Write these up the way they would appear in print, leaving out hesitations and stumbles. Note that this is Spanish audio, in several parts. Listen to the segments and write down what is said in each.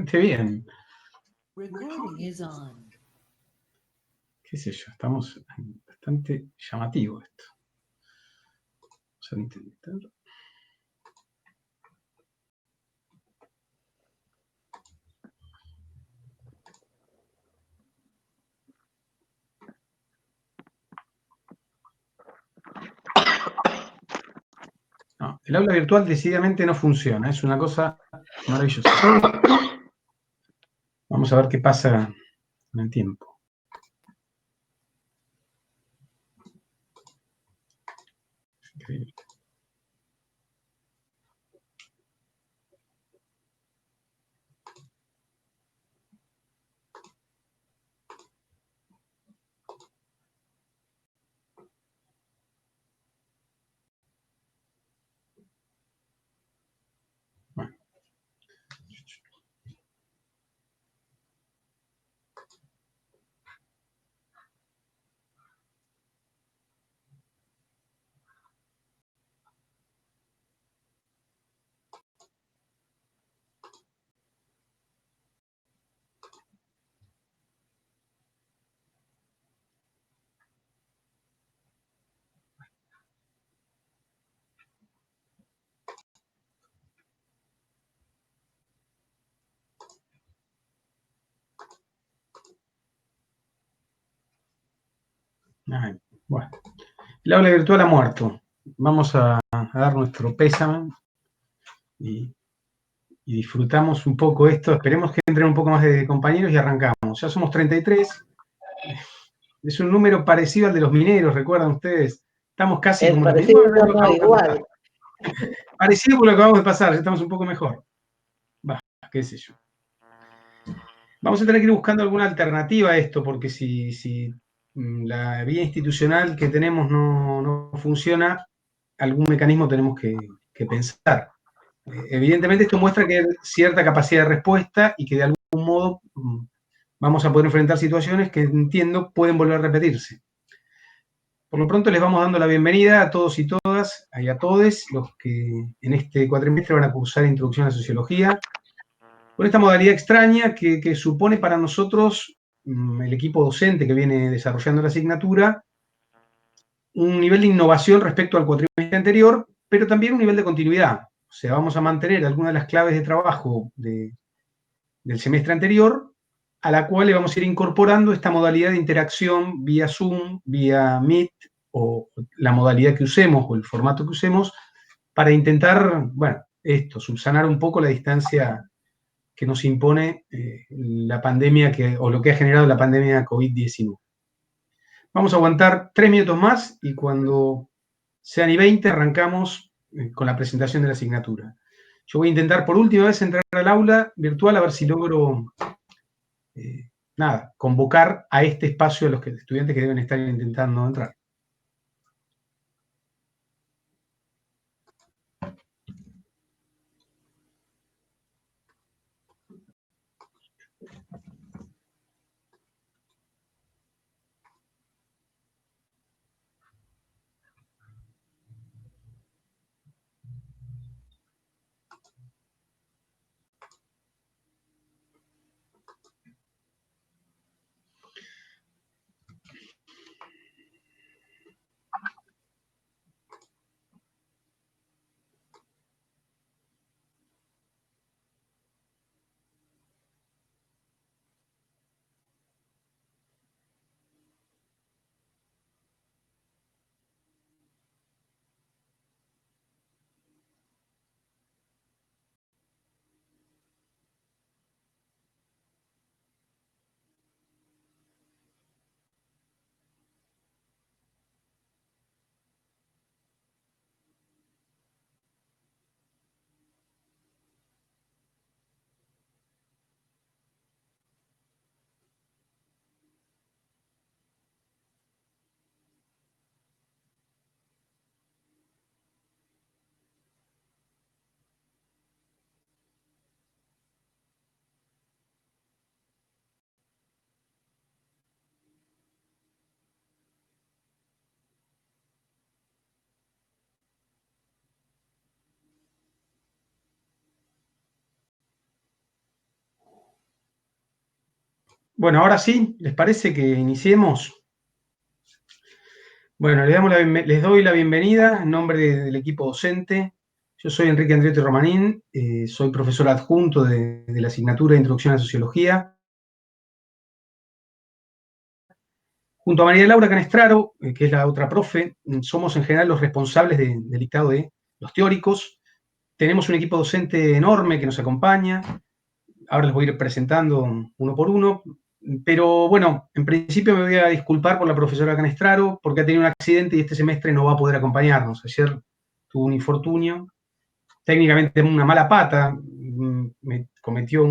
bien. Recording is on. Qué sé yo, estamos bastante llamativo esto. Vamos a intentar. No, el aula virtual decididamente no funciona, es una cosa maravillosa. Vamos a ver qué pasa con el tiempo. Increíble. Bueno. Ay, bueno. El aula virtual ha muerto. Vamos a dar nuestro pésame y disfrutamos un poco esto. Esperemos que entren un poco más de compañeros y arrancamos. Ya somos 33. Es un número parecido al de los mineros, ¿recuerdan ustedes? Estamos casi Es como los parecido, mineros. Bueno, no, igual. Parecido por lo que acabamos de pasar, ya estamos un poco mejor. Va, qué sé yo. Vamos a tener que ir buscando alguna alternativa a esto, porque si la vía institucional que tenemos no funciona, algún mecanismo tenemos que pensar. Evidentemente esto muestra que hay cierta capacidad de respuesta y que de algún modo vamos a poder enfrentar situaciones que entiendo pueden volver a repetirse. Por lo pronto les vamos dando la bienvenida a todos y todas, y a todos los que en este cuatrimestre van a cursar Introducción a la Sociología, con esta modalidad extraña que supone para nosotros, el equipo docente que viene desarrollando la asignatura, un nivel de innovación respecto al cuatrimestre anterior, pero también un nivel de continuidad. O sea, vamos a mantener algunas de las claves de trabajo del semestre anterior, a la cual le vamos a ir incorporando esta modalidad de interacción vía Zoom, vía Meet, o la modalidad que usemos, o el formato que usemos, para intentar, bueno, esto, subsanar un poco la distancia que nos impone la pandemia, o lo que ha generado la pandemia COVID-19. Vamos a aguantar 3 minutos más y cuando sean y 20 arrancamos con la presentación de la asignatura. Yo voy a intentar por última vez entrar al aula virtual a ver si logro, convocar a este espacio a los estudiantes que deben estar intentando entrar. Bueno, ahora sí, ¿les parece que iniciemos? Bueno, les doy la bienvenida en nombre del equipo docente. Yo soy Enrique Andriotti Romanín, soy profesor adjunto de la asignatura de Introducción a la Sociología. Junto a María Laura Canestraro, que es la otra profe, somos en general los responsables del dictado de los teóricos. Tenemos un equipo docente enorme que nos acompaña. Ahora les voy a ir presentando uno por uno. Pero bueno, en principio me voy a disculpar por la profesora Canestraro porque ha tenido un accidente y este semestre no va a poder acompañarnos. Ayer tuvo un infortunio, técnicamente una mala pata, me cometió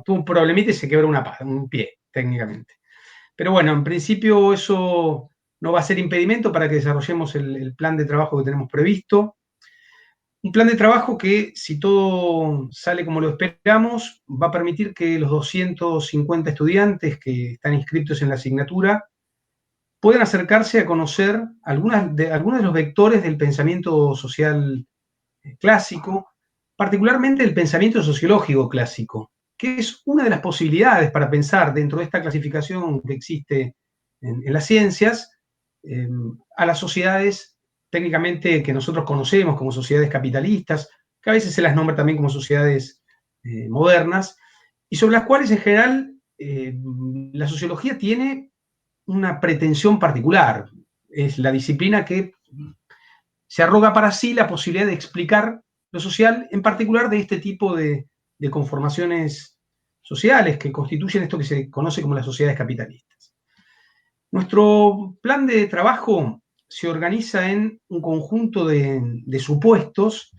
tuvo un problemita y se quebró una pata, un pie, técnicamente. Pero bueno, en principio eso no va a ser impedimento para que desarrollemos el plan de trabajo que tenemos previsto. Un plan de trabajo que, si todo sale como lo esperamos, va a permitir que los 250 estudiantes que están inscritos en la asignatura puedan acercarse a conocer algunos de los vectores del pensamiento social clásico, particularmente el pensamiento sociológico clásico, que es una de las posibilidades para pensar dentro de esta clasificación que existe en las ciencias, eh, a las sociedades técnicamente que nosotros conocemos como sociedades capitalistas, que a veces se las nombra también como sociedades modernas, y sobre las cuales en general la sociología tiene una pretensión particular. Es la disciplina que se arroga para sí la posibilidad de explicar lo social, en particular de este tipo de conformaciones sociales que constituyen esto que se conoce como las sociedades capitalistas. Nuestro plan de trabajo se organiza en un conjunto de supuestos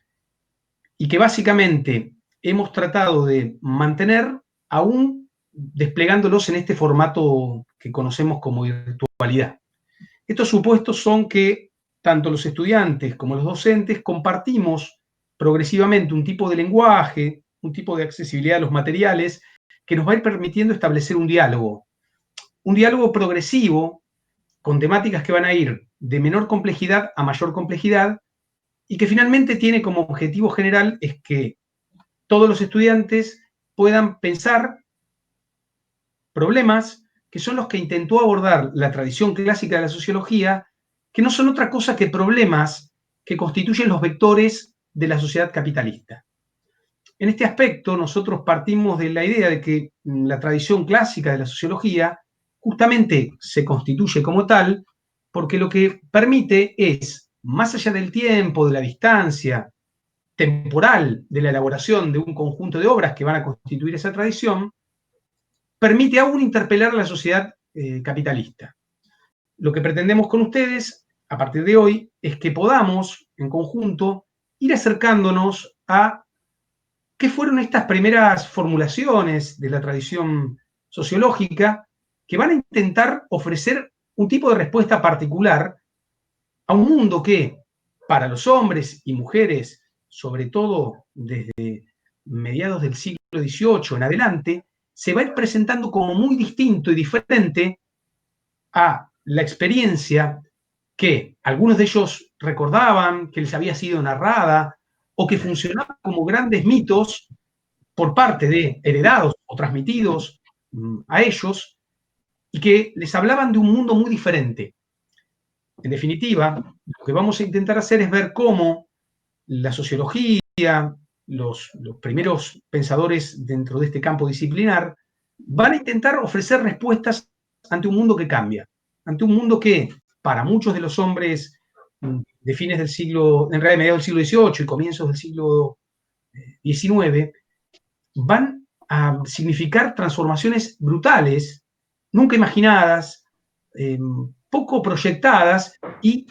y que básicamente hemos tratado de mantener aún desplegándolos en este formato que conocemos como virtualidad. Estos supuestos son que tanto los estudiantes como los docentes compartimos progresivamente un tipo de lenguaje, un tipo de accesibilidad a los materiales que nos va a ir permitiendo establecer un diálogo progresivo con temáticas que van a ir de menor complejidad a mayor complejidad y que finalmente tiene como objetivo general es que todos los estudiantes puedan pensar problemas que son los que intentó abordar la tradición clásica de la sociología, que no son otra cosa que problemas que constituyen los vectores de la sociedad capitalista. En este aspecto, nosotros partimos de la idea de que la tradición clásica de la sociología justamente se constituye como tal porque lo que permite es, más allá del tiempo, de la distancia temporal de la elaboración de un conjunto de obras que van a constituir esa tradición, permite aún interpelar a la sociedad capitalista. Lo que pretendemos con ustedes, a partir de hoy, es que podamos, en conjunto, ir acercándonos a qué fueron estas primeras formulaciones de la tradición sociológica que van a intentar ofrecer un tipo de respuesta particular a un mundo que, para los hombres y mujeres, sobre todo desde mediados del siglo XVIII en adelante, se va a ir presentando como muy distinto y diferente a la experiencia que algunos de ellos recordaban, que les había sido narrada, o que funcionaba como grandes mitos por parte de heredados o transmitidos a ellos, y que les hablaban de un mundo muy diferente. En definitiva, lo que vamos a intentar hacer es ver cómo la sociología, los primeros pensadores dentro de este campo disciplinar, van a intentar ofrecer respuestas ante un mundo que cambia, ante un mundo que para muchos de los hombres de fines del siglo, en realidad mediados del siglo XVIII y comienzos del siglo XIX, van a significar transformaciones brutales, nunca imaginadas, poco proyectadas y,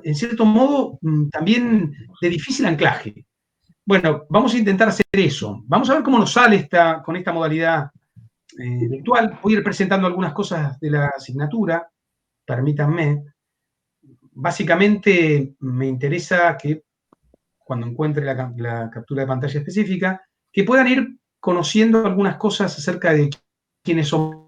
en cierto modo, también de difícil anclaje. Bueno, vamos a intentar hacer eso. Vamos a ver cómo nos sale con esta modalidad virtual. Voy a ir presentando algunas cosas de la asignatura, permítanme. Básicamente me interesa que cuando encuentre la captura de pantalla específica, que puedan ir conociendo algunas cosas acerca de quiénes somos.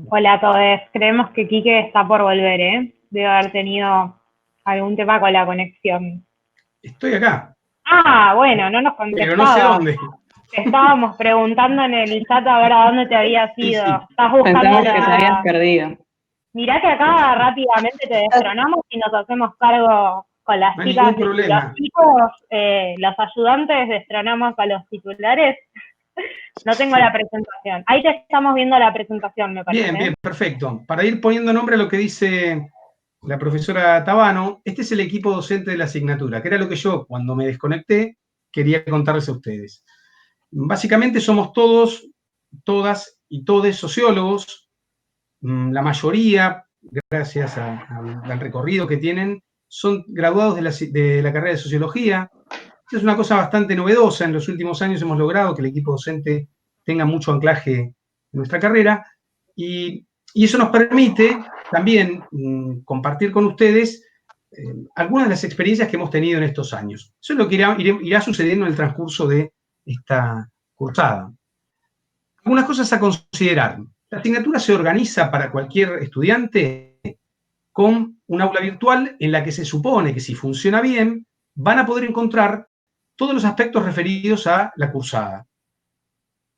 Hola a todos. Creemos que Quique está por volver, ¿eh? Debe haber tenido algún tema con la conexión. Estoy acá, Ah, bueno, no nos pero no sé contestabas. dónde. Te estábamos preguntando en el chat a ver a dónde te habías Sí, ido. sí. Estás buscando Pensamos que te habías perdido. Mirá que acá rápidamente te destronamos y nos hacemos cargo con las No hay chicas ningún y problema. los chicos, los ayudantes, destronamos a los titulares. No tengo la presentación. Ahí te estamos viendo la presentación, me parece. Bien, bien, perfecto. Para ir poniendo nombre a lo que dice la profesora Tabano, este es el equipo docente de la asignatura, que era lo que yo, cuando me desconecté, quería contarles a ustedes. Básicamente somos todos, todas y todes sociólogos. La mayoría, gracias al recorrido que tienen, son graduados de la carrera de sociología. Es una cosa bastante novedosa. En los últimos años hemos logrado que el equipo docente tenga mucho anclaje en nuestra carrera y eso nos permite también compartir con ustedes algunas de las experiencias que hemos tenido en estos años. Eso es lo que irá sucediendo en el transcurso de esta cursada. Algunas cosas a considerar. La asignatura se organiza para cualquier estudiante con un aula virtual en la que se supone que si funciona bien, van a poder encontrar todos los aspectos referidos a la cursada.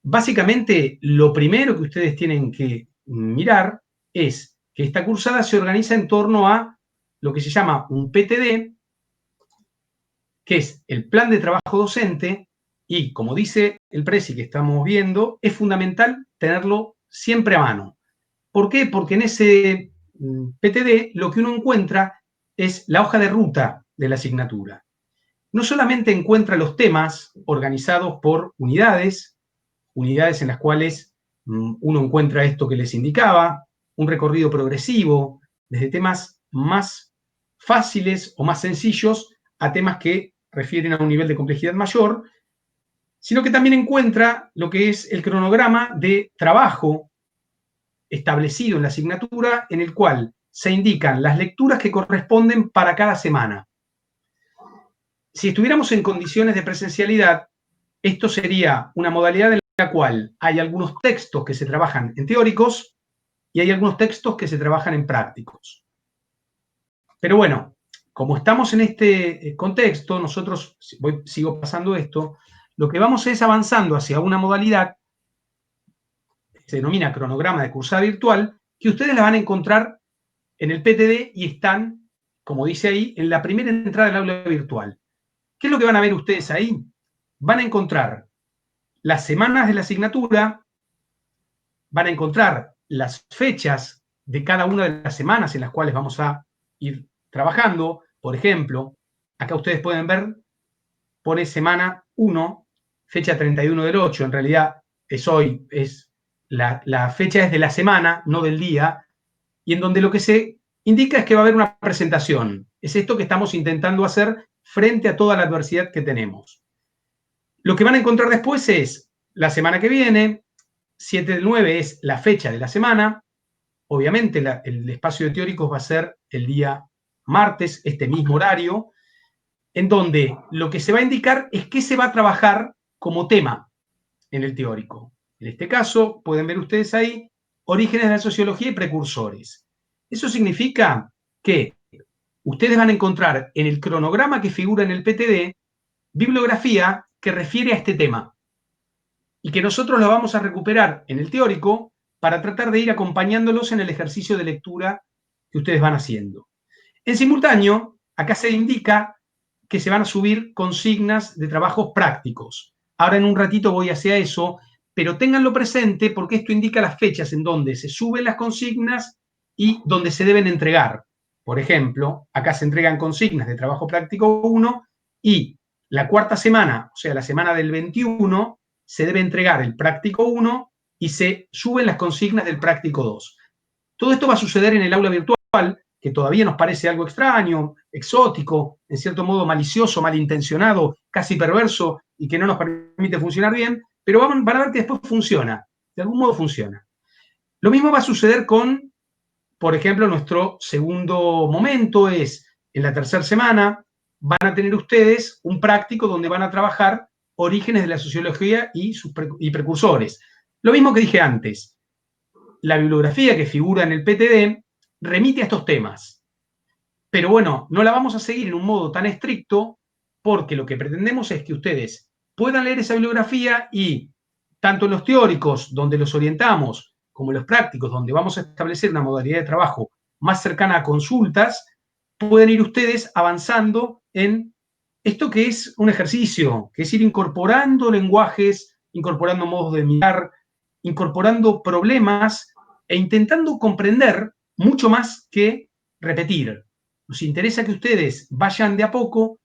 Básicamente, lo primero que ustedes tienen que mirar es que esta cursada se organiza en torno a lo que se llama un PTD, que es el plan de trabajo docente, y como dice el presi que estamos viendo, es fundamental tenerlo siempre a mano. ¿Por qué? Porque en ese PTD lo que uno encuentra es la hoja de ruta de la asignatura. No solamente encuentra los temas organizados por unidades en las cuales uno encuentra esto que les indicaba, un recorrido progresivo, desde temas más fáciles o más sencillos a temas que refieren a un nivel de complejidad mayor, sino que también encuentra lo que es el cronograma de trabajo establecido en la asignatura, en el cual se indican las lecturas que corresponden para cada semana. Si estuviéramos en condiciones de presencialidad, esto sería una modalidad en la cual hay algunos textos que se trabajan en teóricos y hay algunos textos que se trabajan en prácticos. Pero bueno, como estamos en este contexto, nosotros, sigo pasando esto, lo que vamos es avanzando hacia una modalidad que se denomina cronograma de cursada virtual, que ustedes la van a encontrar en el PTD y están, como dice ahí, en la primera entrada del aula virtual. ¿Qué es lo que van a ver ustedes ahí? Van a encontrar las semanas de la asignatura, van a encontrar las fechas de cada una de las semanas en las cuales vamos a ir trabajando. Por ejemplo, acá ustedes pueden ver, pone semana 1, fecha 31 del 8, en realidad es hoy, la fecha es de la semana, no del día, y en donde lo que se indica es que va a haber una presentación. Es esto que estamos intentando hacer frente a toda la adversidad que tenemos. Lo que van a encontrar después es la semana que viene, 7 del 9 es la fecha de la semana. Obviamente el espacio de teóricos va a ser el día martes, este mismo horario, en donde lo que se va a indicar es qué se va a trabajar como tema en el teórico. En este caso, pueden ver ustedes ahí, orígenes de la sociología y precursores. Eso significa que ustedes van a encontrar en el cronograma que figura en el PTD bibliografía que refiere a este tema y que nosotros lo vamos a recuperar en el teórico para tratar de ir acompañándolos en el ejercicio de lectura que ustedes van haciendo. En simultáneo, acá se indica que se van a subir consignas de trabajos prácticos. Ahora en un ratito voy hacia eso, pero ténganlo presente porque esto indica las fechas en donde se suben las consignas y donde se deben entregar. Por ejemplo, acá se entregan consignas de trabajo práctico 1 y la cuarta semana, o sea, la semana del 21, se debe entregar el práctico 1 y se suben las consignas del práctico 2. Todo esto va a suceder en el aula virtual, que todavía nos parece algo extraño, exótico, en cierto modo malicioso, malintencionado, casi perverso y que no nos permite funcionar bien, pero van a ver que después funciona, de algún modo funciona. Lo mismo va a suceder con, por ejemplo, nuestro segundo momento es, en la tercera semana, van a tener ustedes un práctico donde van a trabajar orígenes de la sociología y precursores. Lo mismo que dije antes, la bibliografía que figura en el PTD remite a estos temas. Pero bueno, no la vamos a seguir en un modo tan estricto porque lo que pretendemos es que ustedes puedan leer esa bibliografía y tanto en los teóricos, donde los orientamos, como en los prácticos, donde vamos a establecer una modalidad de trabajo más cercana a consultas, pueden ir ustedes avanzando en esto que es un ejercicio, que es ir incorporando lenguajes, incorporando modos de mirar, incorporando problemas e intentando comprender mucho más que repetir. Nos interesa que ustedes vayan de a poco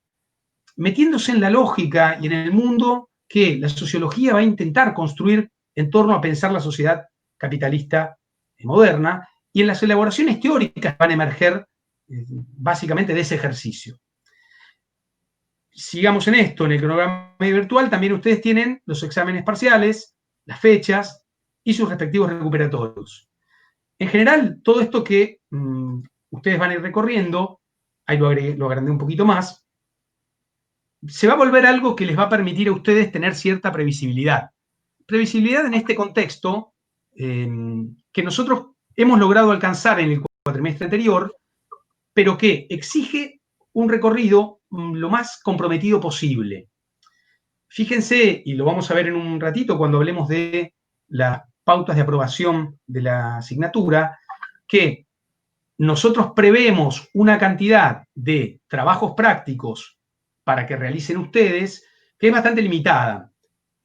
metiéndose en la lógica y en el mundo que la sociología va a intentar construir en torno a pensar la sociedad capitalista moderna, y en las elaboraciones teóricas van a emerger básicamente de ese ejercicio. Sigamos en esto, en el cronograma virtual también ustedes tienen los exámenes parciales, las fechas y sus respectivos recuperatorios. En general, todo esto que ustedes van a ir recorriendo, ahí lo agrandé un poquito más, se va a volver algo que les va a permitir a ustedes tener cierta previsibilidad. Previsibilidad en este contexto que nosotros hemos logrado alcanzar en el cuatrimestre anterior, pero que exige un recorrido lo más comprometido posible. Fíjense, y lo vamos a ver en un ratito cuando hablemos de las pautas de aprobación de la asignatura, que nosotros prevemos una cantidad de trabajos prácticos para que realicen ustedes que es bastante limitada.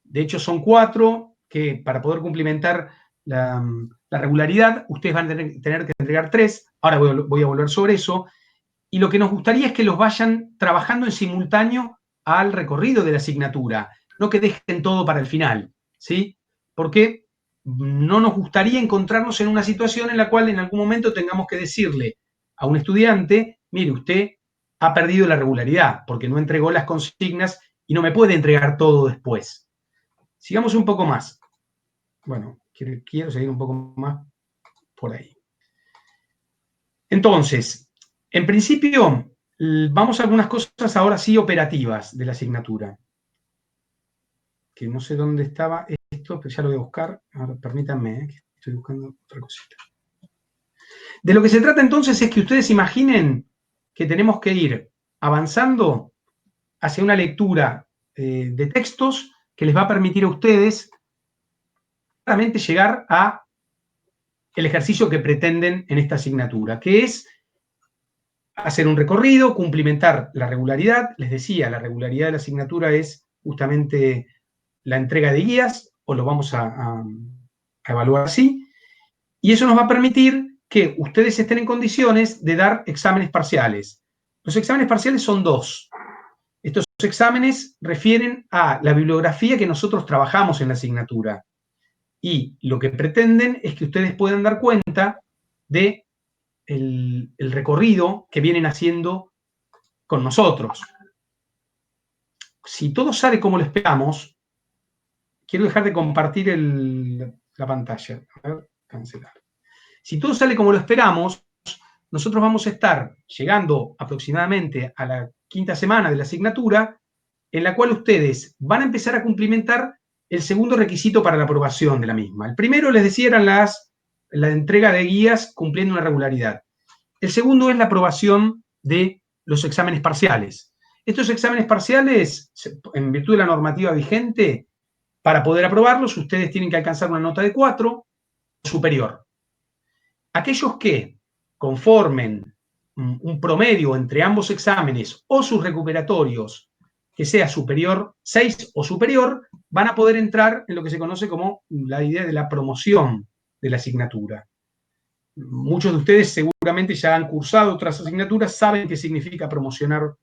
De hecho, son 4 que para poder cumplimentar la regularidad, ustedes van a tener que entregar 3. Ahora voy a volver sobre eso. Y lo que nos gustaría es que los vayan trabajando en simultáneo al recorrido de la asignatura, no que dejen todo para el final, ¿sí? Porque no nos gustaría encontrarnos en una situación en la cual en algún momento tengamos que decirle a un estudiante, mire, usted ha perdido la regularidad porque no entregó las consignas y no me puede entregar todo después. Sigamos un poco más. Bueno, quiero seguir un poco más por ahí. Entonces, en principio, vamos a algunas cosas ahora sí operativas de la asignatura. Que no sé dónde estaba esto, pero ya lo voy a buscar. Ahora, permítanme, que estoy buscando otra cosita. De lo que se trata entonces es que ustedes imaginen que tenemos que ir avanzando hacia una lectura de textos que les va a permitir a ustedes claramente llegar a el ejercicio que pretenden en esta asignatura, que es hacer un recorrido, cumplimentar la regularidad. Les decía, la regularidad de la asignatura es justamente la entrega de guías, o lo vamos a evaluar así, y eso nos va a permitir que ustedes estén en condiciones de dar exámenes parciales. Los exámenes parciales son 2. Estos exámenes refieren a la bibliografía que nosotros trabajamos en la asignatura, y lo que pretenden es que ustedes puedan dar cuenta de el recorrido que vienen haciendo con nosotros. Si todo sale como lo esperamos, quiero dejar de compartir la pantalla. A ver, cancelar. Si todo sale como lo esperamos, nosotros vamos a estar llegando aproximadamente a la 5ª semana de la asignatura, en la cual ustedes van a empezar a cumplimentar el segundo requisito para la aprobación de la misma. El primero, les decía, eran la entrega de guías cumpliendo una regularidad. El segundo es la aprobación de los exámenes parciales. Estos exámenes parciales, en virtud de la normativa vigente, para poder aprobarlos, ustedes tienen que alcanzar una nota de 4 o superior. Aquellos que conformen un promedio entre ambos exámenes o sus recuperatorios que sea superior, 6 o superior, van a poder entrar en lo que se conoce como la idea de la promoción de la asignatura. Muchos de ustedes seguramente ya han cursado otras asignaturas, saben qué significa promocionar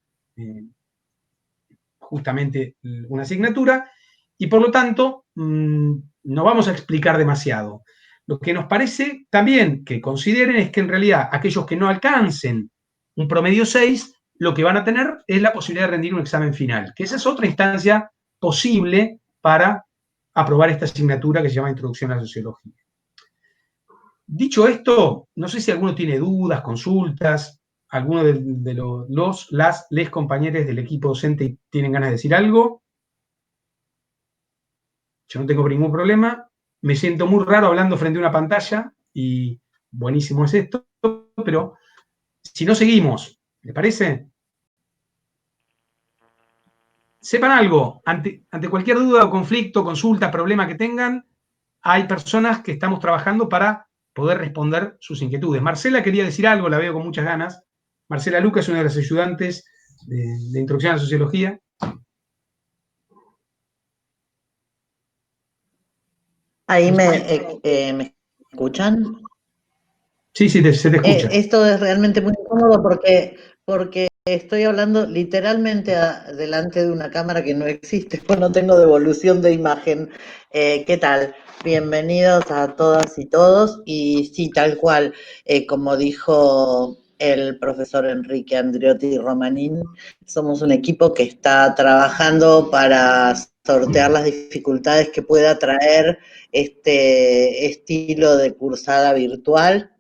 justamente una asignatura, y por lo tanto no vamos a explicar demasiado. Lo que nos parece también que consideren es que en realidad aquellos que no alcancen un promedio 6, lo que van a tener es la posibilidad de rendir un examen final, que esa es otra instancia posible para aprobar esta asignatura que se llama Introducción a la Sociología. Dicho esto, no sé si alguno tiene dudas, consultas, alguno de les compañeros del equipo docente tienen ganas de decir algo. Yo no tengo ningún problema. Me siento muy raro hablando frente a una pantalla, y buenísimo es esto, pero si no seguimos, ¿les parece? Sepan algo, ante cualquier duda o conflicto, consulta, problema que tengan, hay personas que estamos trabajando para poder responder sus inquietudes. Marcela quería decir algo, la veo con muchas ganas. Marcela Luca es una de las ayudantes de Introducción a la Sociología. Ahí me escuchan. Sí, se te escucha. Esto es realmente muy incómodo porque estoy hablando literalmente delante de una cámara que no existe, pues no tengo devolución de imagen. ¿Qué tal? Bienvenidos a todas y todos. Y sí, tal cual, como dijo el profesor Enrique Andriotti Romanín, somos un equipo que está trabajando para sortear las dificultades que pueda traer este estilo de cursada virtual.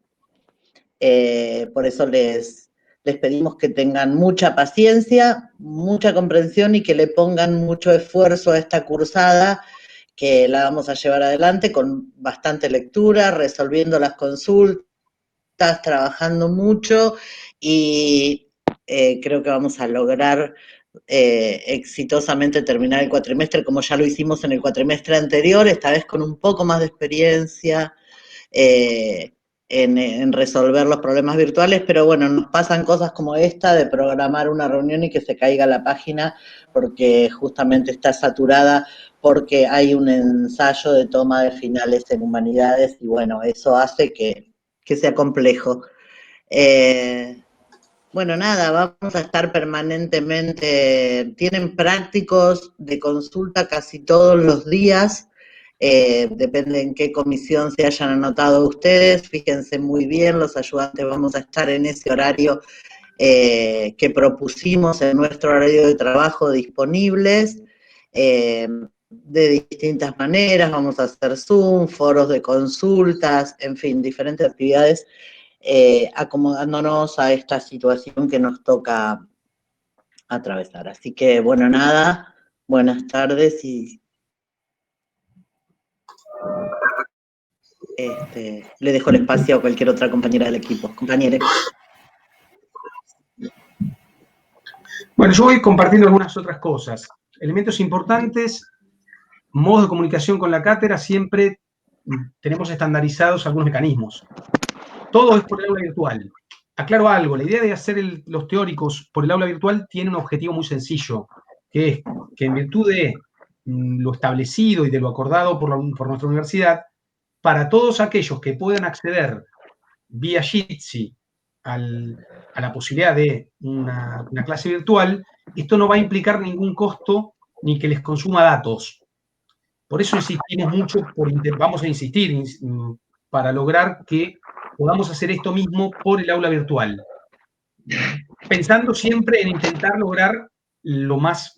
Por eso les pedimos que tengan mucha paciencia, mucha comprensión y que le pongan mucho esfuerzo a esta cursada, que la vamos a llevar adelante con bastante lectura, resolviendo las consultas, trabajando mucho y creo que vamos a lograr exitosamente terminar el cuatrimestre como ya lo hicimos en el cuatrimestre anterior, esta vez con un poco más de experiencia, en resolver los problemas virtuales, pero bueno, nos pasan cosas como esta de programar una reunión y que se caiga la página porque justamente está saturada, porque hay un ensayo de toma de finales en humanidades y bueno, eso hace que sea complejo. Bueno, nada, vamos a estar permanentemente, tienen prácticos de consulta casi todos los días, depende en qué comisión se hayan anotado ustedes, fíjense muy bien, los ayudantes vamos a estar en ese horario que propusimos en nuestro horario de trabajo disponibles, de distintas maneras, vamos a hacer Zoom, foros de consultas, en fin, diferentes actividades, acomodándonos a esta situación que nos toca atravesar. Así que, bueno, nada, buenas tardes y le dejo el espacio a cualquier otra compañera del equipo. Compañere. Bueno, yo voy compartiendo algunas otras cosas. Elementos importantes, modos de comunicación con la cátedra, siempre tenemos estandarizados algunos mecanismos. Todo es por el aula virtual. Aclaro algo, la idea de hacer los teóricos por el aula virtual tiene un objetivo muy sencillo, que es que en virtud de lo establecido y de lo acordado por nuestra universidad, para todos aquellos que puedan acceder vía Jitsi a la posibilidad de una clase virtual, esto no va a implicar ningún costo ni que les consuma datos. Por eso insistimos mucho, vamos a insistir para lograr que podamos hacer esto mismo por el aula virtual, pensando siempre en intentar lograr lo más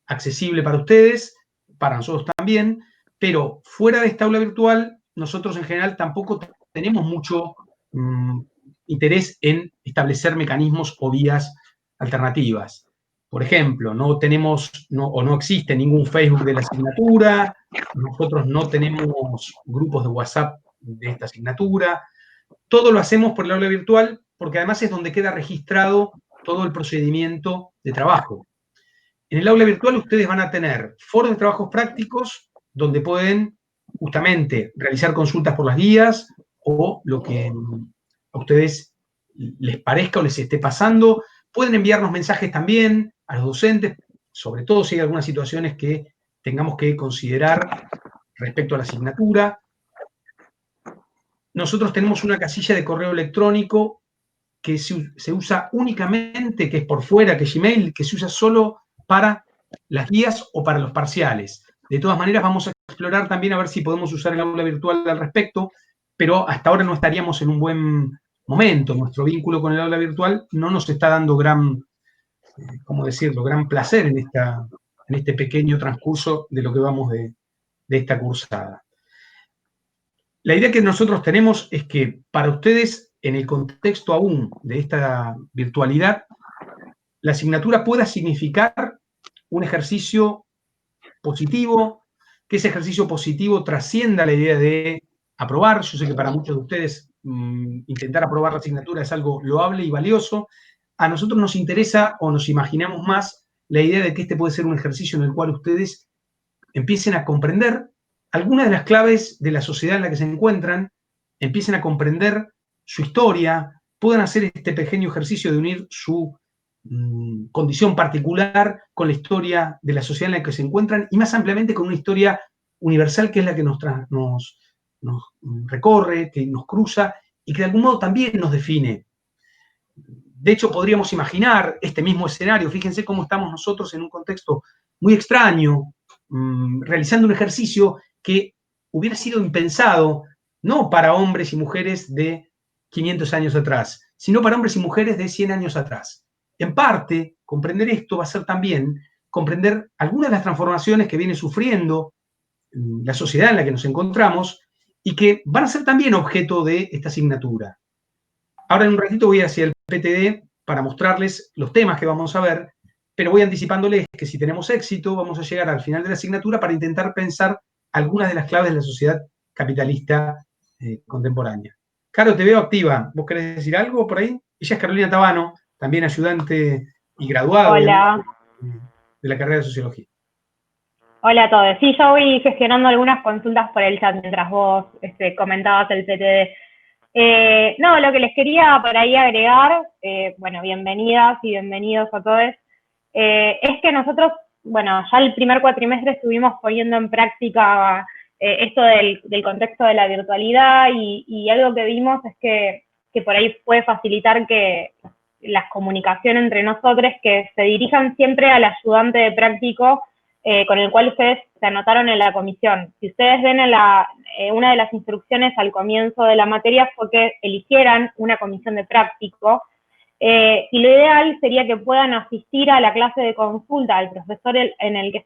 accesible para ustedes, para nosotros también, pero fuera de esta aula virtual, nosotros en general tampoco tenemos mucho interés en establecer mecanismos o vías alternativas. Por ejemplo, no existe ningún Facebook de la asignatura, nosotros no tenemos grupos de WhatsApp de esta asignatura, todo lo hacemos por el aula virtual porque además es donde queda registrado todo el procedimiento de trabajo. En el aula virtual ustedes van a tener foros de trabajos prácticos donde pueden justamente realizar consultas por las guías o lo que a ustedes les parezca o les esté pasando. Pueden enviarnos mensajes también a los docentes, sobre todo si hay algunas situaciones que tengamos que considerar respecto a la asignatura. Nosotros tenemos una casilla de correo electrónico que se usa únicamente, que es por fuera, que es Gmail, que se usa solo para las guías o para los parciales. De todas maneras, vamos a explorar también a ver si podemos usar el aula virtual al respecto, pero hasta ahora no estaríamos en un buen momento. Nuestro vínculo con el aula virtual no nos está dando gran placer en este pequeño transcurso de lo que vamos de esta cursada. La idea que nosotros tenemos es que para ustedes, en el contexto aún de esta virtualidad, la asignatura pueda significar un ejercicio positivo, que ese ejercicio positivo trascienda la idea de aprobar. Yo sé que para muchos de ustedes intentar aprobar la asignatura es algo loable y valioso. A nosotros nos interesa o nos imaginamos más la idea de que este puede ser un ejercicio en el cual ustedes empiecen a comprender algunas de las claves de la sociedad en la que se encuentran, empiecen a comprender su historia, puedan hacer este pequeño ejercicio de unir su condición particular con la historia de la sociedad en la que se encuentran y más ampliamente con una historia universal que es la que nos recorre, que nos cruza y que de algún modo también nos define. De hecho, podríamos imaginar este mismo escenario. Fíjense cómo estamos nosotros en un contexto muy extraño, realizando un ejercicio que hubiera sido impensado, no para hombres y mujeres de 500 años atrás, sino para hombres y mujeres de 100 años atrás. En parte, comprender esto va a ser también comprender algunas de las transformaciones que viene sufriendo la sociedad en la que nos encontramos y que van a ser también objeto de esta asignatura. Ahora en un ratito voy hacia el PTD para mostrarles los temas que vamos a ver, pero voy anticipándoles que si tenemos éxito vamos a llegar al final de la asignatura para intentar pensar algunas de las claves de la sociedad capitalista contemporánea. Caro, te veo activa. ¿Vos querés decir algo por ahí? Ella es Carolina Tabano, también ayudante y graduada de la carrera de Sociología. Hola a todos. Sí, yo voy gestionando algunas consultas por el chat mientras vos comentabas el PTD. No, lo que les quería por ahí agregar, bueno, bienvenidas y bienvenidos a todos, es que nosotros, bueno, ya el primer cuatrimestre estuvimos poniendo en práctica esto del contexto de la virtualidad y algo que vimos es que por ahí puede facilitar que las comunicaciones entre nosotros que se dirijan siempre al ayudante de práctico con el cual ustedes se anotaron en la comisión. Si ustedes ven en una de las instrucciones al comienzo de la materia fue que eligieran una comisión de práctico, y lo ideal sería que puedan asistir a la clase de consulta al profesor con el que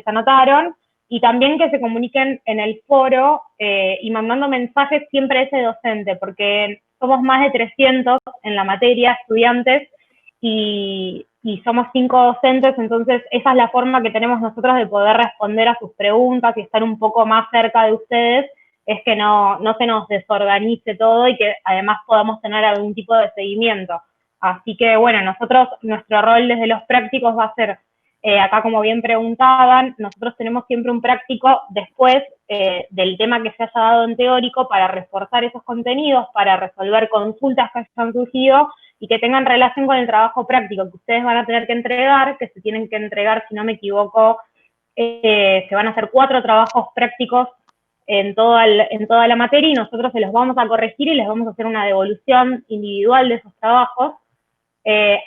se anotaron, y también que se comuniquen en el foro y mandando mensajes siempre a ese docente, porque somos más de 300 en la materia, estudiantes, y somos 5 docentes, entonces esa es la forma que tenemos nosotros de poder responder a sus preguntas y estar un poco más cerca de ustedes, es que no se nos desorganice todo y que además podamos tener algún tipo de seguimiento. Así que bueno, nosotros, nuestro rol desde los prácticos va a ser, acá como bien preguntaban, nosotros tenemos siempre un práctico después del tema que se haya dado en teórico para reforzar esos contenidos, para resolver consultas que hayan surgido y que tengan relación con el trabajo práctico que ustedes van a tener que entregar, que se tienen que entregar, si no me equivoco, se van a hacer 4 trabajos prácticos en toda la materia y nosotros se los vamos a corregir y les vamos a hacer una devolución individual de esos trabajos.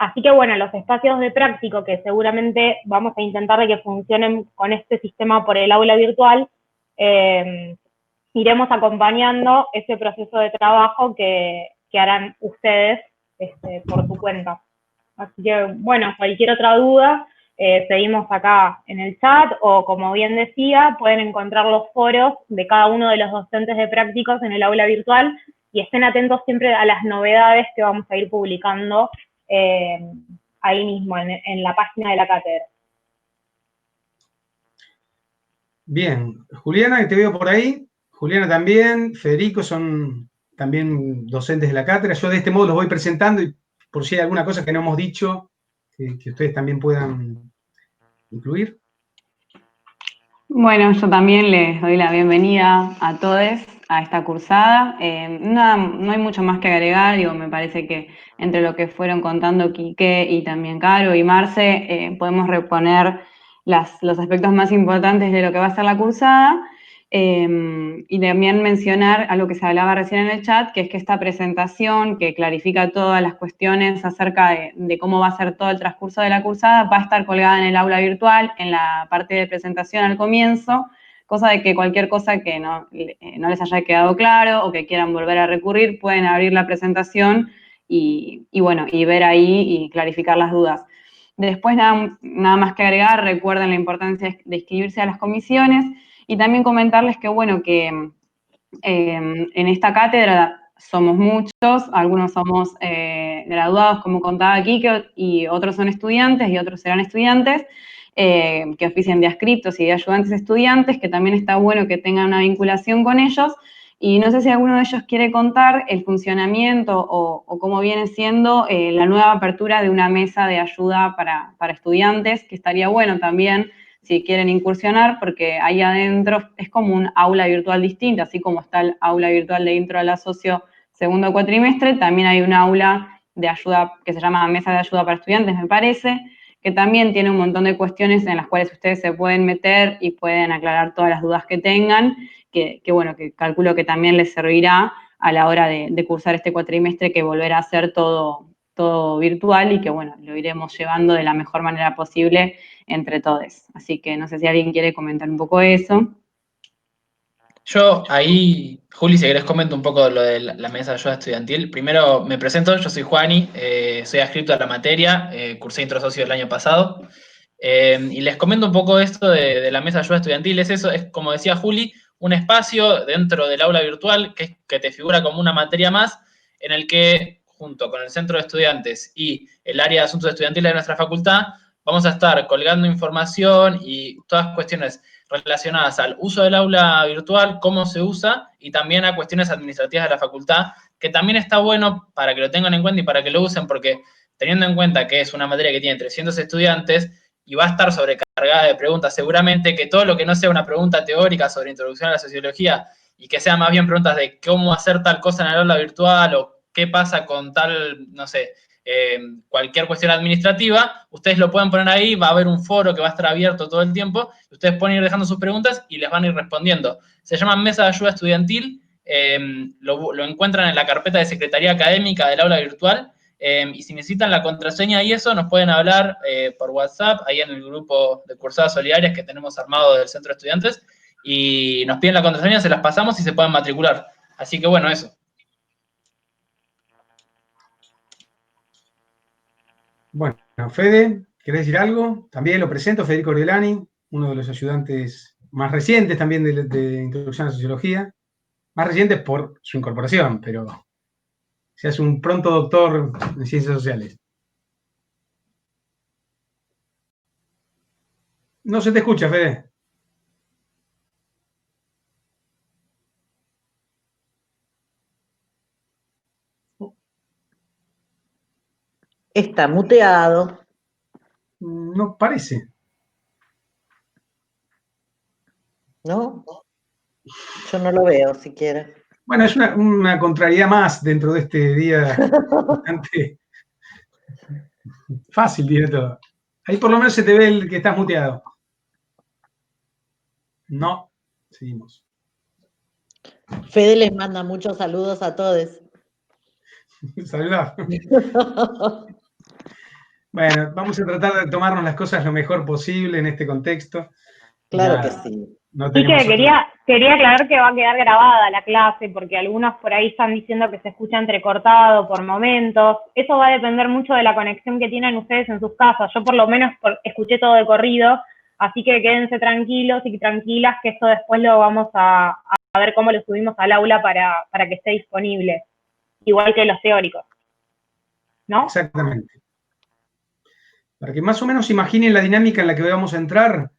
Así que bueno, los espacios de práctico que seguramente vamos a intentar de que funcionen con este sistema por el aula virtual, iremos acompañando ese proceso de trabajo que harán ustedes por su cuenta. Así que, bueno, cualquier otra duda, seguimos acá en el chat o, como bien decía, pueden encontrar los foros de cada uno de los docentes de prácticos en el aula virtual y estén atentos siempre a las novedades que vamos a ir publicando ahí mismo, en la página de la cátedra. Bien, Juliana, que te veo por ahí. Juliana también, Federico son también docentes de la cátedra. Yo de este modo los voy presentando y por si hay alguna cosa que no hemos dicho, que ustedes también puedan incluir. Bueno, yo también les doy la bienvenida a todos a esta cursada. No hay mucho más que agregar, digo, me parece que entre lo que fueron contando Quique y también Caro y Marce, podemos reponer los aspectos más importantes de lo que va a ser la cursada. Y también mencionar algo que se hablaba recién en el chat, que es que esta presentación que clarifica todas las cuestiones acerca de cómo va a ser todo el transcurso de la cursada va a estar colgada en el aula virtual, en la parte de presentación al comienzo, cosa de que cualquier cosa que no les haya quedado claro o que quieran volver a recurrir, pueden abrir la presentación y ver ahí y clarificar las dudas. Después, nada más que agregar, recuerden la importancia de inscribirse a las comisiones. Y también comentarles que, bueno, que en esta cátedra somos muchos, algunos somos graduados, como contaba aquí, y otros son estudiantes y otros serán estudiantes, que ofician de adscriptos y de ayudantes estudiantes, que también está bueno que tengan una vinculación con ellos Y no sé si alguno de ellos quiere contar el funcionamiento o cómo viene siendo la nueva apertura de una mesa de ayuda para estudiantes, que estaría bueno también si quieren incursionar, porque ahí adentro es como un aula virtual distinta, así como está el aula virtual de intro al asocio segundo cuatrimestre, también hay un aula de ayuda que se llama Mesa de Ayuda para Estudiantes, me parece, que también tiene un montón de cuestiones en las cuales ustedes se pueden meter y pueden aclarar todas las dudas que tengan, que bueno, que calculo que también les servirá a la hora de cursar este cuatrimestre, que volverá a ser todo virtual y que, bueno, lo iremos llevando de la mejor manera posible entre todos. Así que no sé si alguien quiere comentar un poco eso. Yo ahí, Juli, si querés comento un poco lo de la mesa de ayuda estudiantil. Primero me presento, yo soy Juani, soy adscrito a la materia, cursé intro socio el año pasado. Y les comento un poco esto de la mesa de ayuda estudiantil. Es eso, es como decía Juli, un espacio dentro del aula virtual que te figura como una materia más, en el que, junto con el centro de estudiantes y el área de asuntos estudiantiles de nuestra facultad, vamos a estar colgando información y todas cuestiones relacionadas al uso del aula virtual, cómo se usa, y también a cuestiones administrativas de la facultad, que también está bueno para que lo tengan en cuenta y para que lo usen, porque teniendo en cuenta que es una materia que tiene 300 estudiantes y va a estar sobrecargada de preguntas, seguramente que todo lo que no sea una pregunta teórica sobre introducción a la sociología y que sean más bien preguntas de cómo hacer tal cosa en el aula virtual o qué pasa con tal, no sé, cualquier cuestión administrativa, ustedes lo pueden poner ahí, va a haber un foro que va a estar abierto todo el tiempo, ustedes pueden ir dejando sus preguntas y les van a ir respondiendo. Se llama Mesa de Ayuda Estudiantil, lo encuentran en la carpeta de Secretaría Académica del aula virtual, y si necesitan la contraseña y eso, nos pueden hablar por WhatsApp, ahí en el grupo de Cursadas Solidarias que tenemos armado del Centro de Estudiantes, y nos piden la contraseña, se las pasamos y se pueden matricular. Así que bueno, eso. Bueno, Fede, ¿querés decir algo? También lo presento, Federico Orellani, uno de los ayudantes más recientes también de Introducción a la Sociología. Más recientes por su incorporación, pero se hace un pronto doctor en Ciencias Sociales. No se te escucha, Fede. Está muteado. No parece. ¿No? Yo no lo veo siquiera. Bueno, es una contrariedad más dentro de este día bastante fácil, diré todo. Ahí por lo menos se te ve el que estás muteado. No, seguimos. Fede les manda muchos saludos a todos. Saludá. Bueno, vamos a tratar de tomarnos las cosas lo mejor posible en este contexto. Claro Ya que sí. no Sí, tenemos que quería aclarar que va a quedar grabada la clase, porque algunos por ahí están diciendo que se escucha entrecortado por momentos. Eso va a depender mucho de la conexión que tienen ustedes en sus casas. Yo por lo menos escuché todo de corrido, así que quédense tranquilos y tranquilas, que esto después lo vamos a ver cómo lo subimos al aula para que esté disponible, igual que los teóricos, ¿no? Exactamente. Para que más o menos imaginen la dinámica en la que vamos a entrar,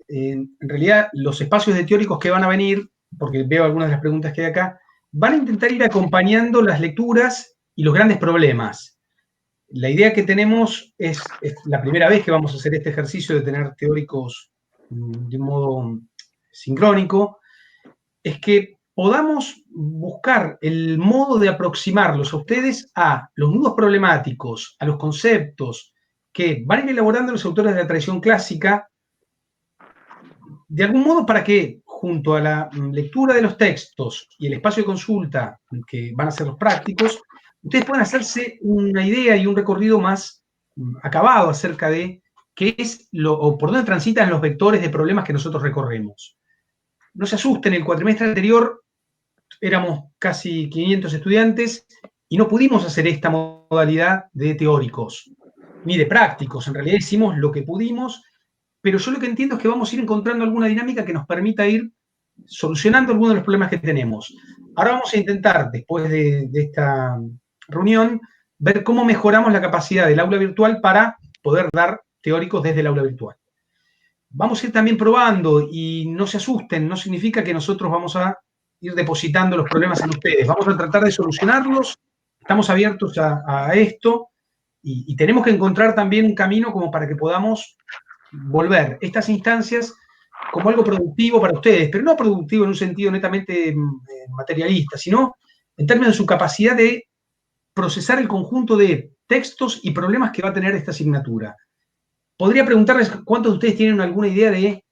en realidad los espacios de teóricos que van a venir, porque veo algunas de las preguntas que hay acá, van a intentar ir acompañando las lecturas y los grandes problemas. La idea que tenemos es la primera vez que vamos a hacer este ejercicio de tener teóricos de un modo sincrónico, es que podamos buscar el modo de aproximarlos a ustedes a los nudos problemáticos, a los conceptos que van a ir elaborando los autores de la tradición clásica, de algún modo para que, junto a la lectura de los textos y el espacio de consulta, que van a ser los prácticos, ustedes puedan hacerse una idea y un recorrido más acabado acerca de qué es o por dónde transitan los vectores de problemas que nosotros recorremos. No se asusten, el cuatrimestre anterior éramos casi 500 estudiantes y no pudimos hacer esta modalidad de teóricos, ni de prácticos. En realidad hicimos lo que pudimos, pero yo lo que entiendo es que vamos a ir encontrando alguna dinámica que nos permita ir solucionando algunos de los problemas que tenemos. Ahora vamos a intentar, después de esta reunión, ver cómo mejoramos la capacidad del aula virtual para poder dar teóricos desde el aula virtual. Vamos a ir también probando, y no se asusten, no significa que nosotros vamos a ir depositando los problemas en ustedes. Vamos a tratar de solucionarlos. Estamos abiertos a esto y tenemos que encontrar también un camino como para que podamos volver estas instancias como algo productivo para ustedes, pero no productivo en un sentido netamente materialista, sino en términos de su capacidad de procesar el conjunto de textos y problemas que va a tener esta asignatura. Podría preguntarles cuántos de ustedes tienen alguna idea de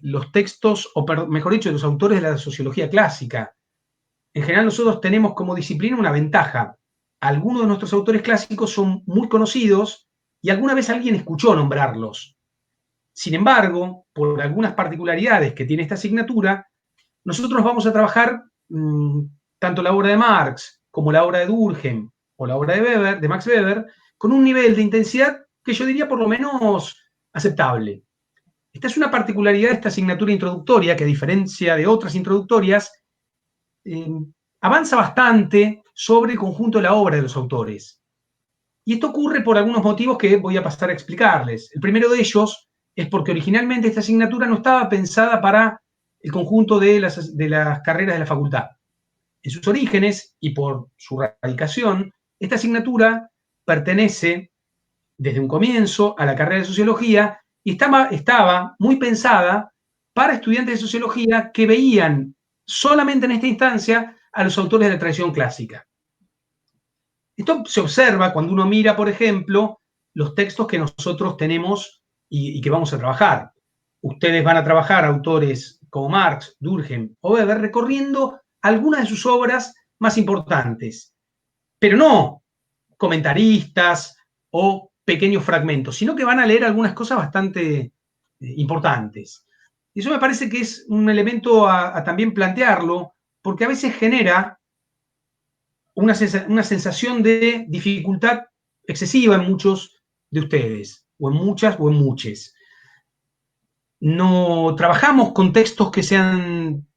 los textos, o mejor dicho, de los autores de la sociología clásica. En general nosotros tenemos como disciplina una ventaja. Algunos de nuestros autores clásicos son muy conocidos y alguna vez alguien escuchó nombrarlos. Sin embargo, por algunas particularidades que tiene esta asignatura, nosotros vamos a trabajar tanto la obra de Marx como la obra de Durkheim o la obra de Weber, de Max Weber, con un nivel de intensidad que yo diría por lo menos aceptable. Esta es una particularidad de esta asignatura introductoria que, a diferencia de otras introductorias, avanza bastante sobre el conjunto de la obra de los autores. Y esto ocurre por algunos motivos que voy a pasar a explicarles. El primero de ellos es porque originalmente esta asignatura no estaba pensada para el conjunto de las carreras de la facultad. En sus orígenes y por su radicación, esta asignatura pertenece desde un comienzo a la carrera de Sociología y estaba muy pensada para estudiantes de Sociología que veían solamente en esta instancia a los autores de la tradición clásica. Esto se observa cuando uno mira, por ejemplo, los textos que nosotros tenemos y que vamos a trabajar. Ustedes van a trabajar autores como Marx, Durkheim o Weber recorriendo algunas de sus obras más importantes, pero no comentaristas o pequeños fragmentos, sino que van a leer algunas cosas bastante importantes. Y eso me parece que es un elemento a también plantearlo, porque a veces genera una sensación de dificultad excesiva en muchos de ustedes, o en muchas o en muchos. No trabajamos con textos que sean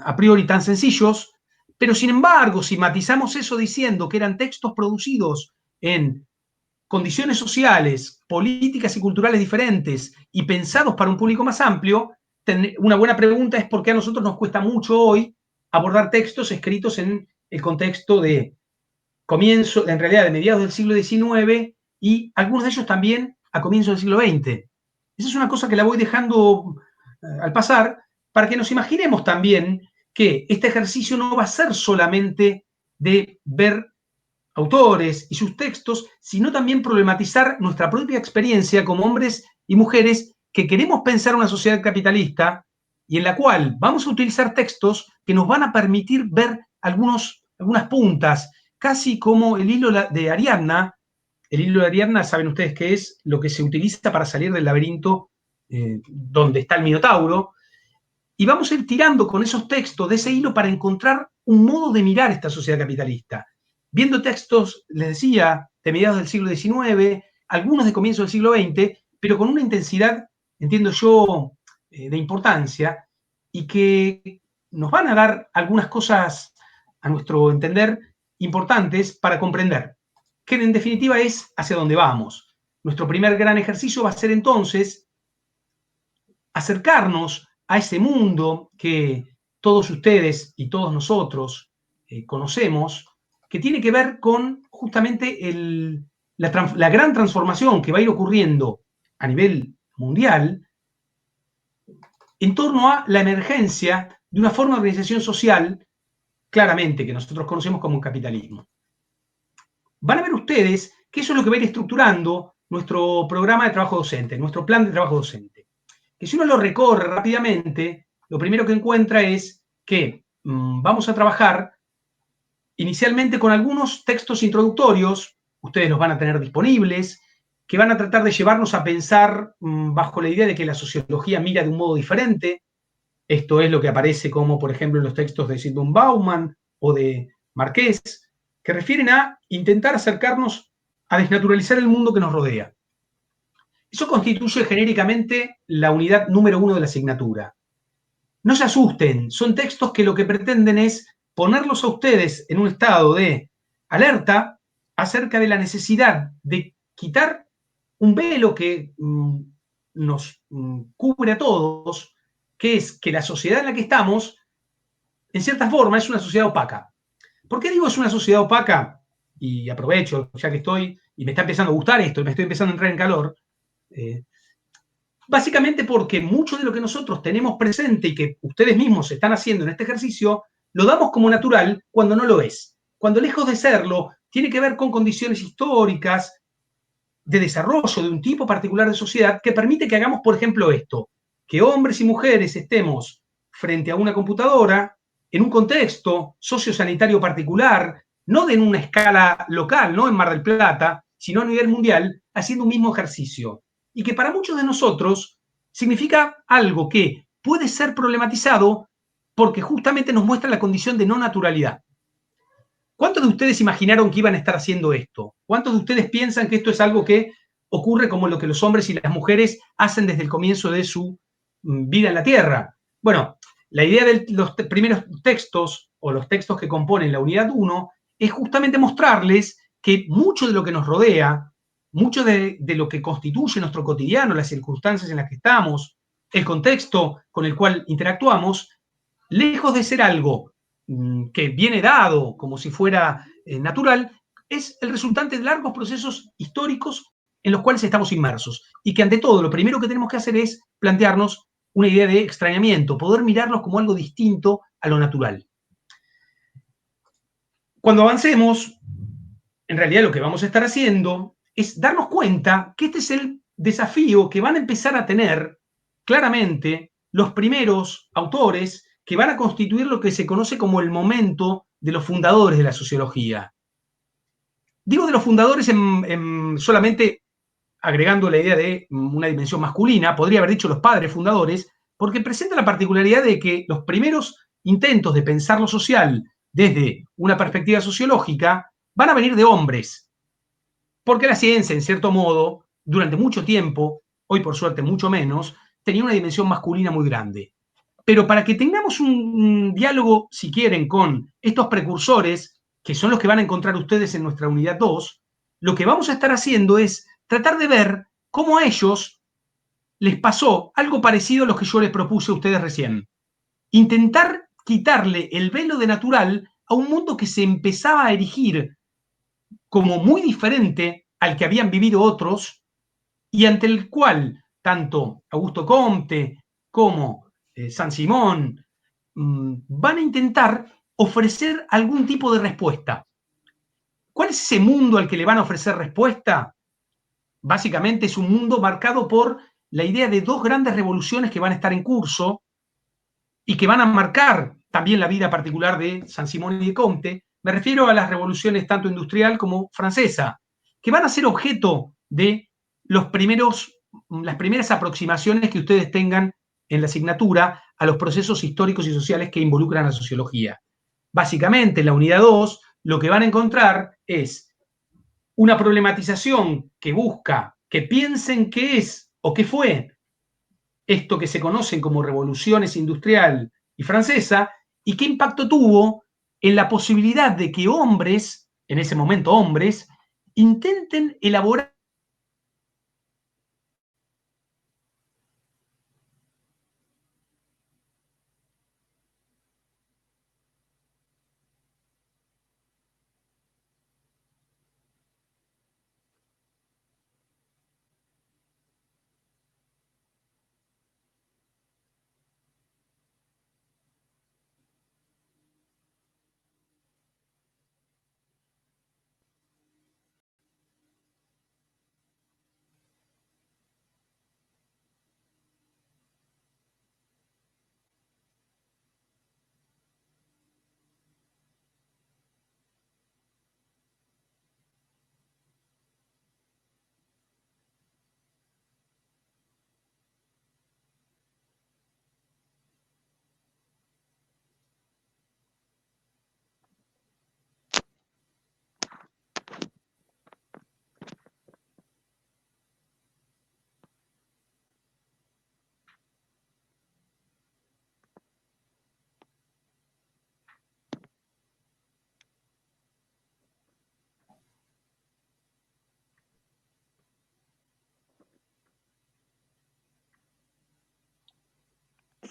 a priori tan sencillos, pero sin embargo, si matizamos eso diciendo que eran textos producidos en condiciones sociales, políticas y culturales diferentes y pensados para un público más amplio, una buena pregunta es por qué a nosotros nos cuesta mucho hoy abordar textos escritos en el contexto de comienzo, en realidad de mediados del siglo XIX y algunos de ellos también a comienzos del siglo XX. Esa es una cosa que la voy dejando al pasar para que nos imaginemos también que este ejercicio no va a ser solamente de ver autores y sus textos, sino también problematizar nuestra propia experiencia como hombres y mujeres que queremos pensar una sociedad capitalista y en la cual vamos a utilizar textos que nos van a permitir ver algunas puntas, casi como el hilo de Ariadna. El hilo de Ariadna, saben ustedes que es lo que se utiliza para salir del laberinto donde está el Minotauro, y vamos a ir tirando con esos textos de ese hilo para encontrar un modo de mirar esta sociedad capitalista. Viendo textos, les decía, de mediados del siglo XIX, algunos de comienzo del siglo XX, pero con una intensidad, entiendo yo, de importancia, y que nos van a dar algunas cosas, a nuestro entender, importantes para comprender, que en definitiva es hacia dónde vamos. Nuestro primer gran ejercicio va a ser entonces acercarnos a ese mundo que todos ustedes y todos nosotros conocemos, que tiene que ver con justamente la gran transformación que va a ir ocurriendo a nivel mundial en torno a la emergencia de una forma de organización social, claramente, que nosotros conocemos como el capitalismo. Van a ver ustedes que eso es lo que va a ir estructurando nuestro programa de trabajo docente, nuestro plan de trabajo docente. Que si uno lo recorre rápidamente, lo primero que encuentra es que vamos a trabajar inicialmente con algunos textos introductorios, ustedes los van a tener disponibles, que van a tratar de llevarnos a pensar bajo la idea de que la sociología mira de un modo diferente. Esto es lo que aparece como, por ejemplo, en los textos de Zygmunt Bauman o de Marqués, que refieren a intentar acercarnos a desnaturalizar el mundo que nos rodea. Eso constituye genéricamente la unidad número 1 de la asignatura. No se asusten, son textos que lo que pretenden es ponerlos a ustedes en un estado de alerta acerca de la necesidad de quitar un velo que nos cubre a todos, que es que la sociedad en la que estamos en cierta forma, es una sociedad opaca. ¿Por qué digo es una sociedad opaca? Y aprovecho, ya que estoy, y me está empezando a gustar esto, y me estoy empezando a entrar en calor. Básicamente porque mucho de lo que nosotros tenemos presente y que ustedes mismos están haciendo en este ejercicio, lo damos como natural cuando no lo es. Cuando lejos de serlo, tiene que ver con condiciones históricas, de desarrollo de un tipo particular de sociedad que permite que hagamos, por ejemplo, esto, que hombres y mujeres estemos frente a una computadora en un contexto sociosanitario particular, no en una escala local, no en Mar del Plata, sino a nivel mundial, haciendo un mismo ejercicio. Y que para muchos de nosotros significa algo que puede ser problematizado porque justamente nos muestra la condición de no naturalidad. ¿Cuántos de ustedes imaginaron que iban a estar haciendo esto? ¿Cuántos de ustedes piensan que esto es algo que ocurre como lo que los hombres y las mujeres hacen desde el comienzo de su vida en la Tierra? Bueno, la idea de los primeros textos o los textos que componen la unidad 1 es justamente mostrarles que mucho de lo que nos rodea, mucho de lo que constituye nuestro cotidiano, las circunstancias en las que estamos, el contexto con el cual interactuamos, lejos de ser algo que viene dado como si fuera natural, es el resultante de largos procesos históricos en los cuales estamos inmersos. Y que ante todo, lo primero que tenemos que hacer es plantearnos una idea de extrañamiento, poder mirarlos como algo distinto a lo natural. Cuando avancemos, en realidad lo que vamos a estar haciendo es darnos cuenta que este es el desafío que van a empezar a tener claramente los primeros autores que van a constituir lo que se conoce como el momento de los fundadores de la sociología. Digo de los fundadores solamente agregando la idea de una dimensión masculina, podría haber dicho los padres fundadores, porque presenta la particularidad de que los primeros intentos de pensar lo social desde una perspectiva sociológica van a venir de hombres, porque la ciencia, en cierto modo, durante mucho tiempo, hoy por suerte mucho menos, tenía una dimensión masculina muy grande. Pero para que tengamos un diálogo, si quieren, con estos precursores, que son los que van a encontrar ustedes en nuestra unidad 2, lo que vamos a estar haciendo es tratar de ver cómo a ellos les pasó algo parecido a lo que yo les propuse a ustedes recién. Intentar quitarle el velo de natural a un mundo que se empezaba a erigir como muy diferente al que habían vivido otros y ante el cual tanto Augusto Comte como San Simón van a intentar ofrecer algún tipo de respuesta. ¿Cuál es ese mundo al que le van a ofrecer respuesta? Básicamente es un mundo marcado por la idea de dos grandes revoluciones que van a estar en curso y que van a marcar también la vida particular de San Simón y de Comte. Me refiero a las revoluciones tanto industrial como francesa, que van a ser objeto de las primeras aproximaciones que ustedes tengan en la asignatura a los procesos históricos y sociales que involucran a la sociología. Básicamente, en la unidad 2, lo que van a encontrar es una problematización que busca que piensen qué es o qué fue esto que se conocen como revoluciones industrial y francesa, y qué impacto tuvo en la posibilidad de que hombres, en ese momento hombres, intenten elaborar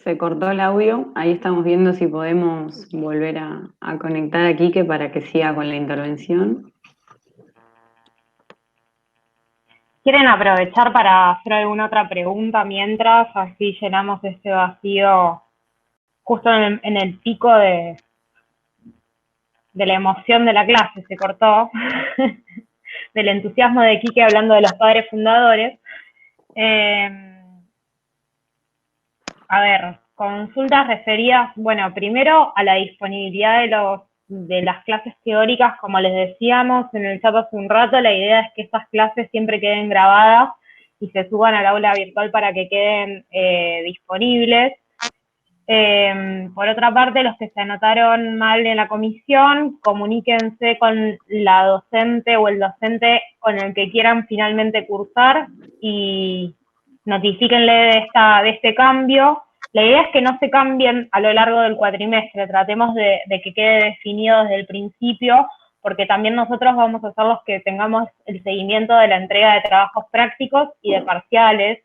Se cortó el audio, ahí estamos viendo si podemos volver a conectar a Quique para que siga con la intervención. ¿Quieren aprovechar para hacer alguna otra pregunta mientras así llenamos este vacío justo en el pico de la emoción de la clase? Se cortó, del entusiasmo de Quique hablando de los padres fundadores. A ver, consultas referidas, bueno, primero a la disponibilidad de las clases teóricas, como les decíamos en el chat hace un rato, la idea es que estas clases siempre queden grabadas y se suban al aula virtual para que queden disponibles. Por otra parte, los que se anotaron mal en la comisión, comuníquense con la docente o el docente con el que quieran finalmente cursar y notifíquenle de este cambio. La idea es que no se cambien a lo largo del cuatrimestre, tratemos de que quede definido desde el principio, porque también nosotros vamos a ser los que tengamos el seguimiento de la entrega de trabajos prácticos y de parciales,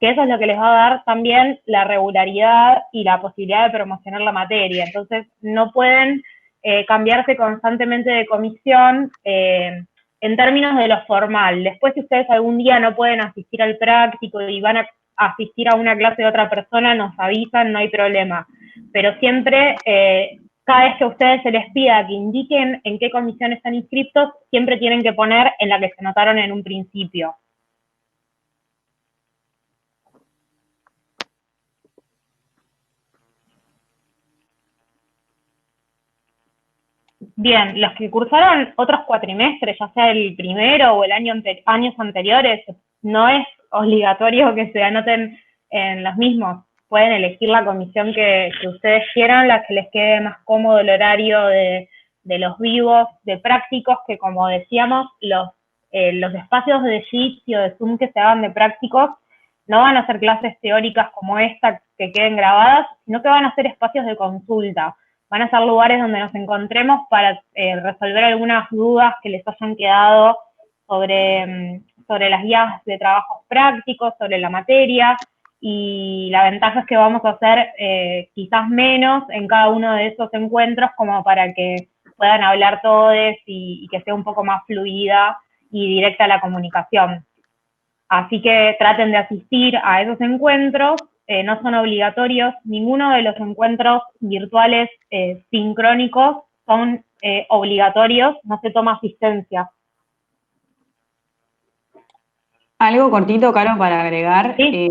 que eso es lo que les va a dar también la regularidad y la posibilidad de promocionar la materia. Entonces, no pueden cambiarse constantemente de comisión en términos de lo formal. Después, si ustedes algún día no pueden asistir al práctico y van a asistir a una clase de otra persona, nos avisan, no hay problema. Pero siempre, cada vez que a ustedes se les pida que indiquen en qué comisión están inscritos, siempre tienen que poner en la que se anotaron en un principio. Bien, los que cursaron otros cuatrimestres, ya sea el primero o el años anteriores, no es obligatorio que se anoten en los mismos. Pueden elegir la comisión que ustedes quieran, la que les quede más cómodo el horario de los vivos, de prácticos, que como decíamos, los espacios de Jitsi o de Zoom que se hagan de prácticos no van a ser clases teóricas como esta que queden grabadas, sino que van a ser espacios de consulta. Van a ser lugares donde nos encontremos para resolver algunas dudas que les hayan quedado sobre las guías de trabajos prácticos, sobre la materia, y la ventaja es que vamos a hacer quizás menos en cada uno de esos encuentros como para que puedan hablar todos y que sea un poco más fluida y directa la comunicación. Así que traten de asistir a esos encuentros. No son obligatorios, ninguno de los encuentros virtuales sincrónicos son obligatorios, no se toma asistencia. Algo cortito, Caro, para agregar, ¿Sí?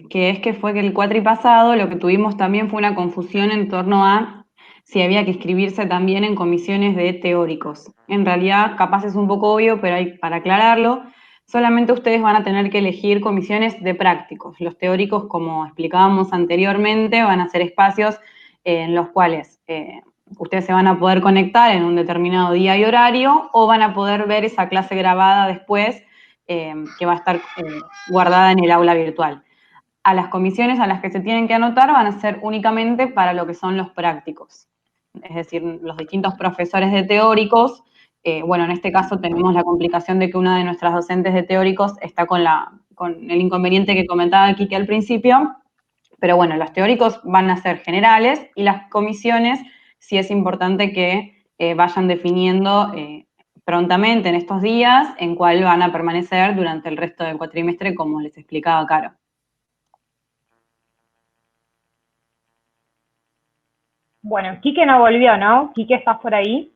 que es que fue que el cuatri pasado lo que tuvimos también fue una confusión en torno a si había que inscribirse también en comisiones de teóricos. En realidad, capaz es un poco obvio, pero para aclararlo, solamente ustedes van a tener que elegir comisiones de prácticos. Los teóricos, como explicábamos anteriormente, van a ser espacios en los cuales ustedes se van a poder conectar en un determinado día y horario o van a poder ver esa clase grabada después que va a estar guardada en el aula virtual. A las comisiones a las que se tienen que anotar van a ser únicamente para lo que son los prácticos. Es decir, los distintos profesores de teóricos. Bueno, en este caso tenemos la complicación de que una de nuestras docentes de teóricos está con el inconveniente que comentaba Quique al principio, pero bueno, los teóricos van a ser generales y las comisiones sí es importante que vayan definiendo prontamente en estos días en cuál van a permanecer durante el resto del cuatrimestre, como les explicaba Caro. Bueno, Quique no volvió, ¿no? Quique, ¿estás por ahí?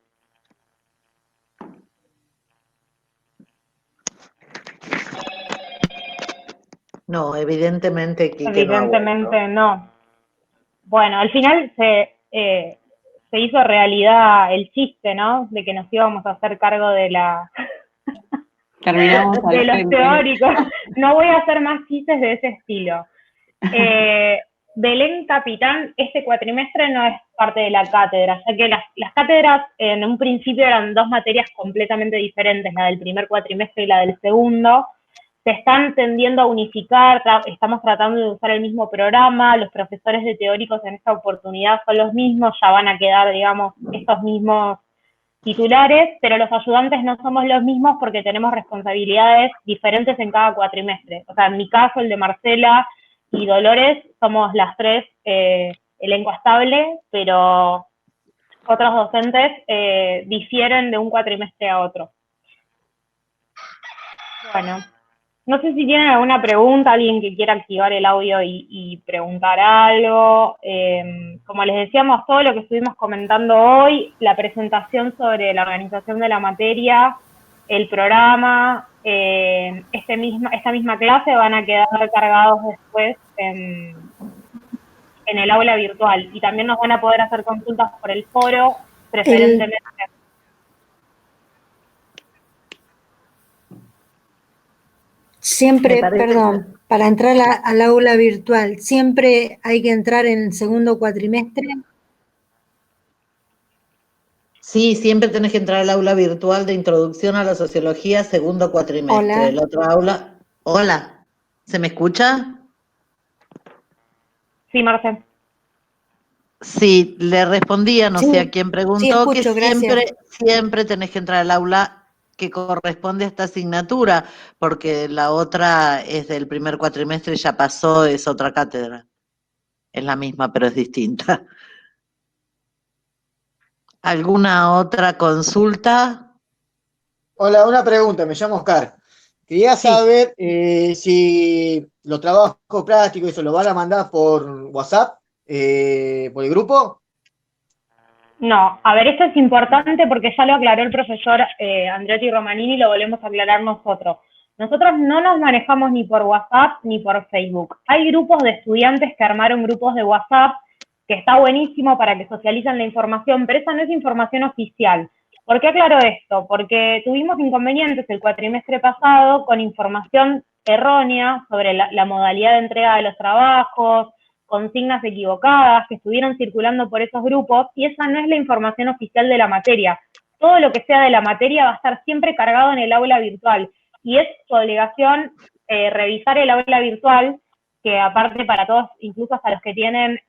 No, evidentemente Quique Evidentemente no. Bueno, al final se hizo realidad el chiste, ¿no? De que nos íbamos a hacer cargo de Terminamos de los teóricos. No voy a hacer más chistes de ese estilo. Belén Capitán, este cuatrimestre no es parte de la cátedra, ya que las cátedras en un principio eran dos materias completamente diferentes, la del primer cuatrimestre y la del segundo. Se están tendiendo a unificar, estamos tratando de usar el mismo programa, los profesores de teóricos en esta oportunidad son los mismos, ya van a quedar, digamos, estos mismos titulares, pero los ayudantes no somos los mismos porque tenemos responsabilidades diferentes en cada cuatrimestre. O sea, en mi caso, el de Marcela y Dolores, somos las tres elenco estable, pero otros docentes difieren de un cuatrimestre a otro. Bueno, no sé si tienen alguna pregunta, alguien que quiera activar el audio y preguntar algo. Como les decíamos, todo lo que estuvimos comentando hoy, la presentación sobre la organización de la materia, el programa, esta misma clase van a quedar cargados después en el aula virtual, y también nos van a poder hacer consultas por el foro, preferentemente. Siempre, parece perdón, para entrar al aula virtual, ¿siempre hay que entrar en el segundo cuatrimestre? Sí, siempre tenés que entrar al aula virtual de Introducción a la Sociología, segundo cuatrimestre. Hola. El otro aula... Hola, ¿se me escucha? Sí, Marce. Sí, le respondía, no Sí, sé a quién preguntó, sí, escucho, que gracias. siempre tenés que entrar al aula que corresponde a esta asignatura, porque la otra es del primer cuatrimestre, ya pasó, es otra cátedra. Es la misma, pero es distinta. ¿Alguna otra consulta? Hola, una pregunta, me llamo Oscar. Quería Sí. saber si los trabajos prácticos, eso lo van a mandar por WhatsApp, por el grupo. No, a ver, esto es importante porque ya lo aclaró el profesor Andretti Romanini y lo volvemos a aclarar nosotros. Nosotros no nos manejamos ni por WhatsApp ni por Facebook. Hay grupos de estudiantes que armaron grupos de WhatsApp, que está buenísimo para que socialicen la información, pero esa no es información oficial. ¿Por qué aclaro esto? Porque tuvimos inconvenientes el cuatrimestre pasado con información errónea sobre la modalidad de entrega de los trabajos, consignas equivocadas que estuvieron circulando por esos grupos, y esa no es la información oficial de la materia. Todo lo que sea de la materia va a estar siempre cargado en el aula virtual, y es su obligación revisar el aula virtual, que aparte para todos, incluso hasta los que tienen,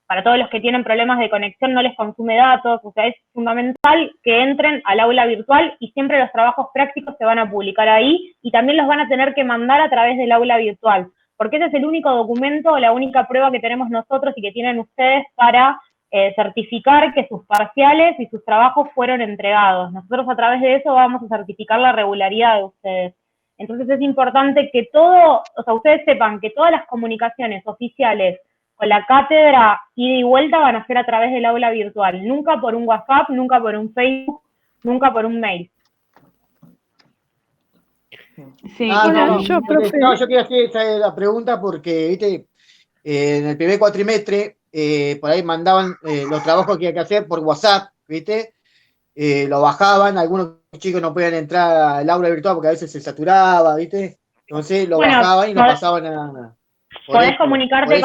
para todos los que tienen problemas de conexión no les consume datos, o sea, es fundamental que entren al aula virtual, y siempre los trabajos prácticos se van a publicar ahí, y también los van a tener que mandar a través del aula virtual, porque ese es el único documento o la única prueba que tenemos nosotros y que tienen ustedes para certificar que sus parciales y sus trabajos fueron entregados. Nosotros a través de eso vamos a certificar la regularidad de ustedes. Entonces es importante que ustedes sepan que todas las comunicaciones oficiales con la cátedra ida y vuelta van a ser a través del aula virtual, nunca por un WhatsApp, nunca por un Facebook, nunca por un mail. Sí, Yo quería hacer la pregunta porque, viste, en el primer cuatrimestre, por ahí mandaban los trabajos que había que hacer por WhatsApp, viste, lo bajaban, algunos chicos no podían entrar al aula virtual porque a veces se saturaba, viste, entonces lo bajaban y lo pasaban a... Podés comunicarte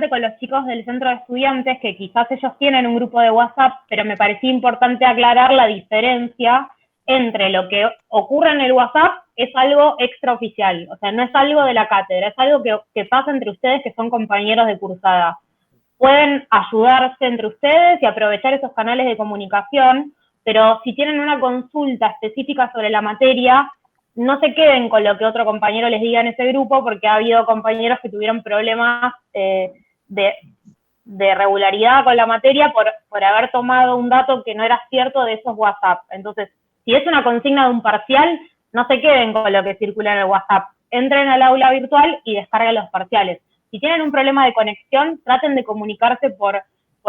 con los chicos del centro de estudiantes, que quizás ellos tienen un grupo de WhatsApp, pero me parecía importante aclarar la diferencia entre lo que ocurre en el WhatsApp, es algo extraoficial, o sea, no es algo de la cátedra, es algo que pasa entre ustedes que son compañeros de cursada. Pueden ayudarse entre ustedes y aprovechar esos canales de comunicación, pero si tienen una consulta específica sobre la materia, no se queden con lo que otro compañero les diga en ese grupo, porque ha habido compañeros que tuvieron problemas de regularidad con la materia por haber tomado un dato que no era cierto de esos WhatsApp. Entonces, si es una consigna de un parcial, no se queden con lo que circula en el WhatsApp. Entren al aula virtual y descarguen los parciales. Si tienen un problema de conexión, traten de comunicarse por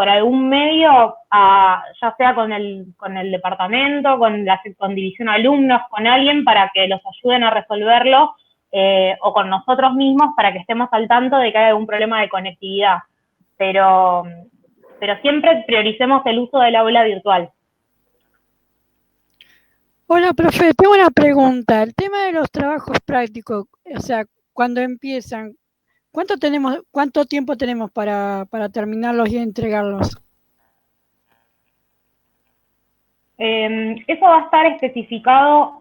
algún medio, ya sea con el departamento, con división alumnos, con alguien para que los ayuden a resolverlo, o con nosotros mismos para que estemos al tanto de que hay algún problema de conectividad. Pero siempre prioricemos el uso del aula virtual. Hola, profe, tengo una pregunta. El tema de los trabajos prácticos, o sea, cuando empiezan, ¿cuánto tiempo tenemos para terminarlos y entregarlos? Eso va a estar especificado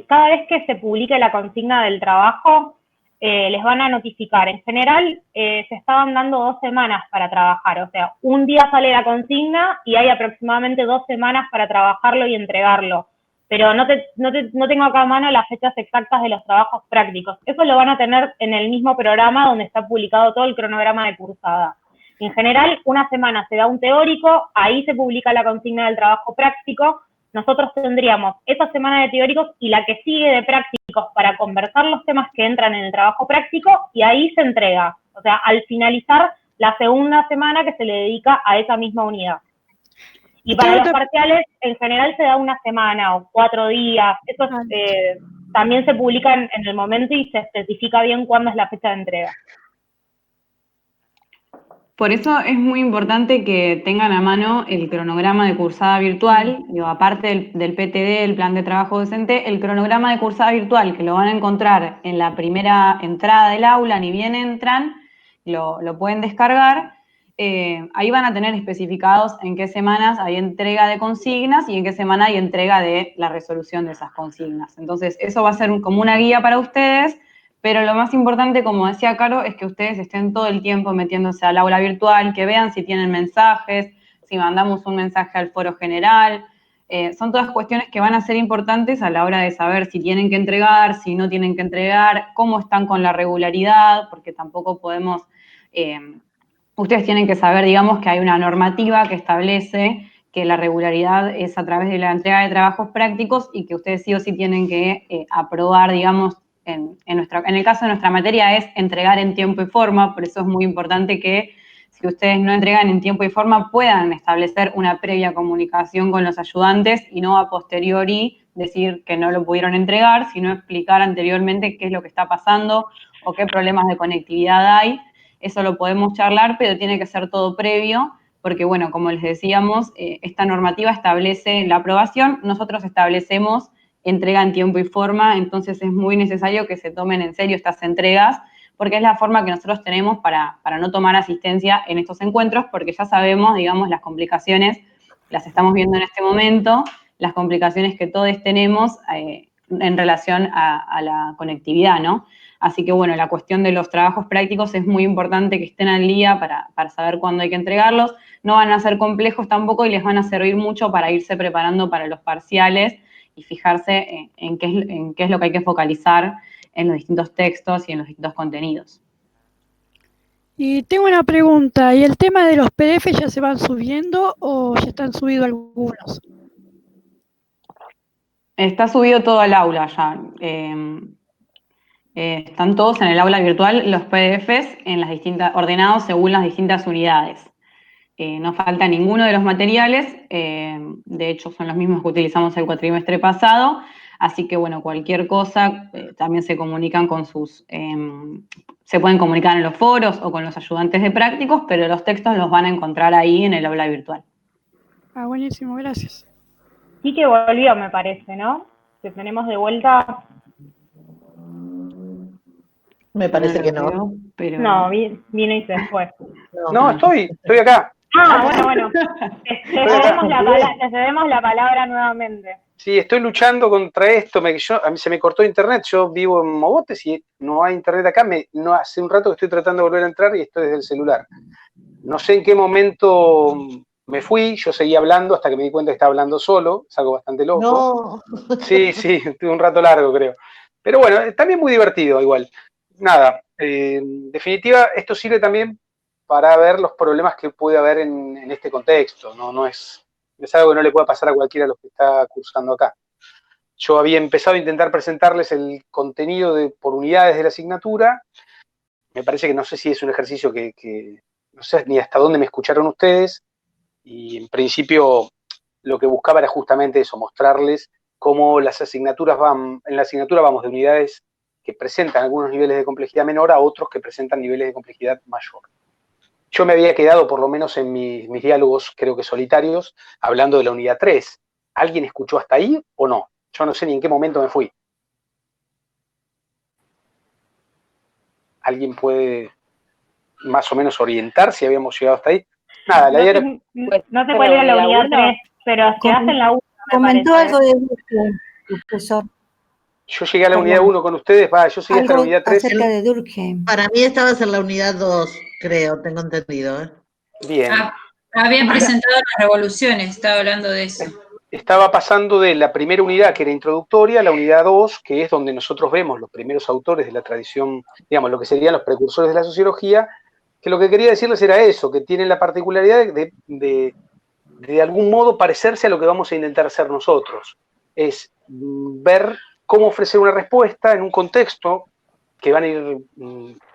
cada vez que se publique la consigna del trabajo, les van a notificar. En general, se estaban dando 2 semanas para trabajar, o sea, un día sale la consigna y hay aproximadamente 2 semanas para trabajarlo y entregarlo. pero no tengo acá a mano las fechas exactas de los trabajos prácticos. Eso lo van a tener en el mismo programa donde está publicado todo el cronograma de cursada. En general, una semana se da un teórico, ahí se publica la consigna del trabajo práctico. Nosotros tendríamos esa semana de teóricos y la que sigue de prácticos para conversar los temas que entran en el trabajo práctico, y ahí se entrega. O sea, al finalizar la segunda semana que se le dedica a esa misma unidad. Y para los parciales, en general se da una semana o 4 días. Eso también se publica en el momento y se especifica bien cuándo es la fecha de entrega. Por eso es muy importante que tengan a mano el cronograma de cursada virtual, digo, aparte del PTD, el plan de trabajo docente, el cronograma de cursada virtual, que lo van a encontrar en la primera entrada del aula, ni bien entran, lo pueden descargar. Ahí van a tener especificados en qué semanas hay entrega de consignas y en qué semana hay entrega de la resolución de esas consignas. Entonces, eso va a ser como una guía para ustedes. Pero lo más importante, como decía Caro, es que ustedes estén todo el tiempo metiéndose al aula virtual, que vean si tienen mensajes, si mandamos un mensaje al foro general. Son todas cuestiones que van a ser importantes a la hora de saber si tienen que entregar, si no tienen que entregar, cómo están con la regularidad, porque tampoco podemos... ustedes tienen que saber, digamos, que hay una normativa que establece que la regularidad es a través de la entrega de trabajos prácticos y que ustedes sí o sí tienen que aprobar, digamos, en el caso de nuestra materia es entregar en tiempo y forma, por eso es muy importante que si ustedes no entregan en tiempo y forma puedan establecer una previa comunicación con los ayudantes y no a posteriori decir que no lo pudieron entregar, sino explicar anteriormente qué es lo que está pasando o qué problemas de conectividad hay. Eso lo podemos charlar, pero tiene que ser todo previo, porque bueno, como les decíamos, esta normativa establece la aprobación, nosotros establecemos entrega en tiempo y forma, entonces es muy necesario que se tomen en serio estas entregas, porque es la forma que nosotros tenemos para no tomar asistencia en estos encuentros, porque ya sabemos, digamos, las complicaciones, las estamos viendo en este momento, las complicaciones que todos tenemos en relación a la conectividad, ¿no? Así que, bueno, la cuestión de los trabajos prácticos es muy importante que estén al día para saber cuándo hay que entregarlos. No van a ser complejos tampoco y les van a servir mucho para irse preparando para los parciales y fijarse en qué es lo que hay que focalizar en los distintos textos y en los distintos contenidos. Y tengo una pregunta, ¿y el tema de los PDF ya se van subiendo o ya están subidos algunos? Está subido todo al aula ya. Están todos en el aula virtual, los PDFs en las ordenados según las distintas unidades. No falta ninguno de los materiales, de hecho son los mismos que utilizamos el cuatrimestre pasado, así que bueno, cualquier cosa, también se comunican con se pueden comunicar en los foros o con los ayudantes de prácticos, pero los textos los van a encontrar ahí en el aula virtual. Ah, buenísimo, gracias. Sí que volvió, me parece, ¿no? Que tenemos de vuelta... Me parece que no. Veo, pero... No, vino y se fue. No, estoy acá. Bueno. Le cedemos la palabra nuevamente. Sí, estoy luchando contra esto. A mí se me cortó internet. Yo vivo en Mogotes y no hay internet acá. Hace un rato que estoy tratando de volver a entrar y estoy desde el celular. No sé en qué momento me fui. Yo seguí hablando hasta que me di cuenta que estaba hablando solo. Es algo bastante loco. No. Sí, tuve un rato largo, creo. Pero bueno, también muy divertido igual. Nada, en definitiva, esto sirve también para ver los problemas que puede haber en este contexto. No es algo que no le pueda pasar a cualquiera de los que está cursando acá. Yo había empezado a intentar presentarles el contenido por unidades de la asignatura. Me parece que no sé si es un ejercicio que no sé ni hasta dónde me escucharon ustedes. Y en principio lo que buscaba era justamente eso, mostrarles cómo las asignaturas en la asignatura vamos de unidades que presentan algunos niveles de complejidad menor a otros que presentan niveles de complejidad mayor. Yo me había quedado, por lo menos en mis diálogos, creo que solitarios, hablando de la unidad 3. ¿Alguien escuchó hasta ahí o no? Yo no sé ni en qué momento me fui. ¿Alguien puede más o menos orientar si habíamos llegado hasta ahí? Nada, la idea era... No sé cuál era la unidad 3, pero se hace en la 1. Comentó algo de Durkheim, profesor. Yo llegué a la unidad 1 con ustedes, yo llegué hasta la unidad 3. Acerca de Durkheim. Para mí estabas en la unidad 2, creo, tengo entendido. Bien. Habían presentado las revoluciones, estaba hablando de eso. estaba pasando de la primera unidad, que era introductoria, a la unidad 2, que es donde nosotros vemos los primeros autores de la tradición, digamos, lo que serían los precursores de la sociología, que lo que quería decirles era eso, que tienen la particularidad de algún modo parecerse a lo que vamos a intentar hacer nosotros. Es ver cómo ofrecer una respuesta en un contexto que van a ir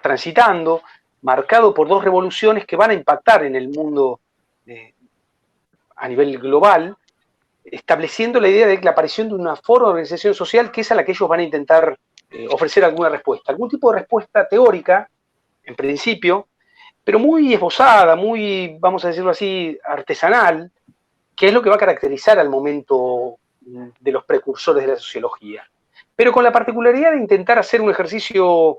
transitando, marcado por dos revoluciones que van a impactar en el mundo a nivel global, estableciendo la idea de la aparición de una forma de organización social que es a la que ellos van a intentar ofrecer alguna respuesta, algún tipo de respuesta teórica, en principio, pero muy esbozada, muy, vamos a decirlo así, artesanal, que es lo que va a caracterizar al momento de los precursores de la sociología. Pero con la particularidad de intentar hacer un ejercicio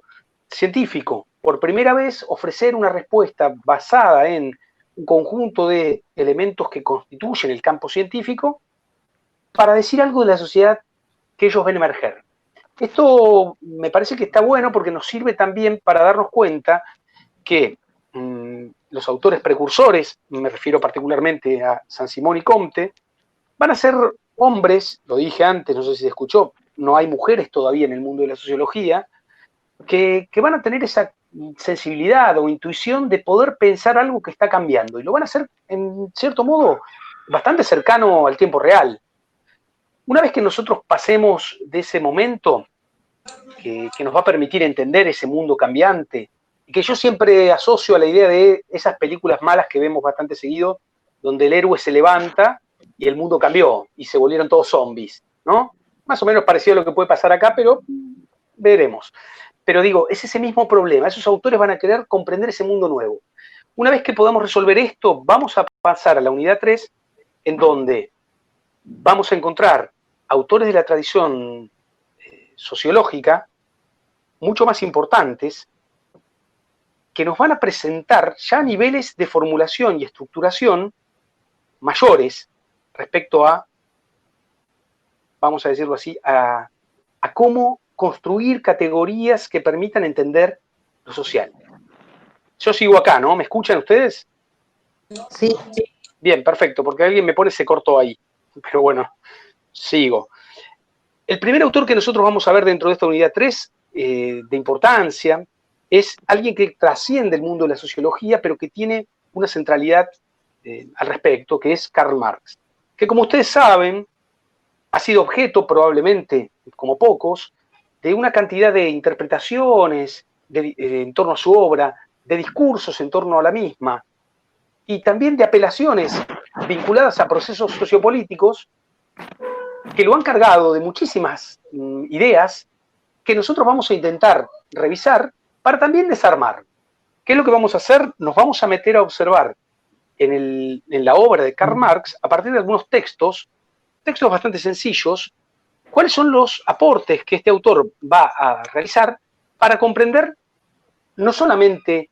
científico, por primera vez ofrecer una respuesta basada en un conjunto de elementos que constituyen el campo científico para decir algo de la sociedad que ellos ven emerger. Esto me parece que está bueno porque nos sirve también para darnos cuenta que los autores precursores, me refiero particularmente a Saint-Simon y Comte, van a ser hombres, lo dije antes, no sé si se escuchó, no hay mujeres todavía en el mundo de la sociología, que van a tener esa sensibilidad o intuición de poder pensar algo que está cambiando. Y lo van a hacer, en cierto modo, bastante cercano al tiempo real. Una vez que nosotros pasemos de ese momento, que nos va a permitir entender ese mundo cambiante, y que yo siempre asocio a la idea de esas películas malas que vemos bastante seguido, donde el héroe se levanta y el mundo cambió y se volvieron todos zombies, ¿no? Más o menos parecido a lo que puede pasar acá, pero veremos. Pero digo, es ese mismo problema. Esos autores van a querer comprender ese mundo nuevo. Una vez que podamos resolver esto, vamos a pasar a la unidad 3, en donde vamos a encontrar autores de la tradición sociológica mucho más importantes, que nos van a presentar ya niveles de formulación y estructuración mayores respecto a, vamos a decirlo así, a cómo construir categorías que permitan entender lo social. Yo sigo acá, ¿no? ¿Me escuchan ustedes? Sí. Bien, perfecto, porque alguien me pone se cortó ahí. Pero bueno, sigo. El primer autor que nosotros vamos a ver dentro de esta unidad 3, de importancia, es alguien que trasciende el mundo de la sociología, pero que tiene una centralidad al respecto, que es Karl Marx, que como ustedes saben, ha sido objeto probablemente, como pocos, de una cantidad de interpretaciones en torno a su obra, de discursos en torno a la misma, y también de apelaciones vinculadas a procesos sociopolíticos que lo han cargado de muchísimas ideas que nosotros vamos a intentar revisar para también desarmar. ¿Qué es lo que vamos a hacer? Nos vamos a meter a observar en la obra de Karl Marx, a partir de algunos textos bastante sencillos, cuáles son los aportes que este autor va a realizar para comprender no solamente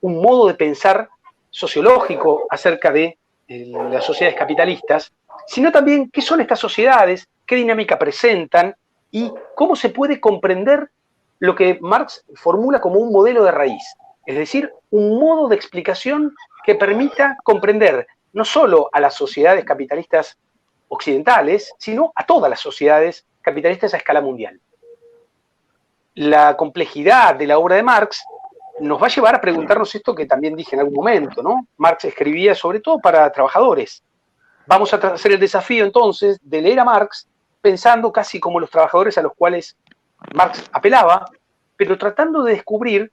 un modo de pensar sociológico acerca de las sociedades capitalistas, sino también qué son estas sociedades, qué dinámica presentan y cómo se puede comprender lo que Marx formula como un modelo de raíz, es decir, un modo de explicación que permita comprender no solo a las sociedades capitalistas occidentales, sino a todas las sociedades capitalistas a escala mundial. La complejidad de la obra de Marx nos va a llevar a preguntarnos esto que también dije en algún momento, ¿no? Marx escribía sobre todo para trabajadores. Vamos a hacer el desafío entonces de leer a Marx pensando casi como los trabajadores a los cuales Marx apelaba, pero tratando de descubrir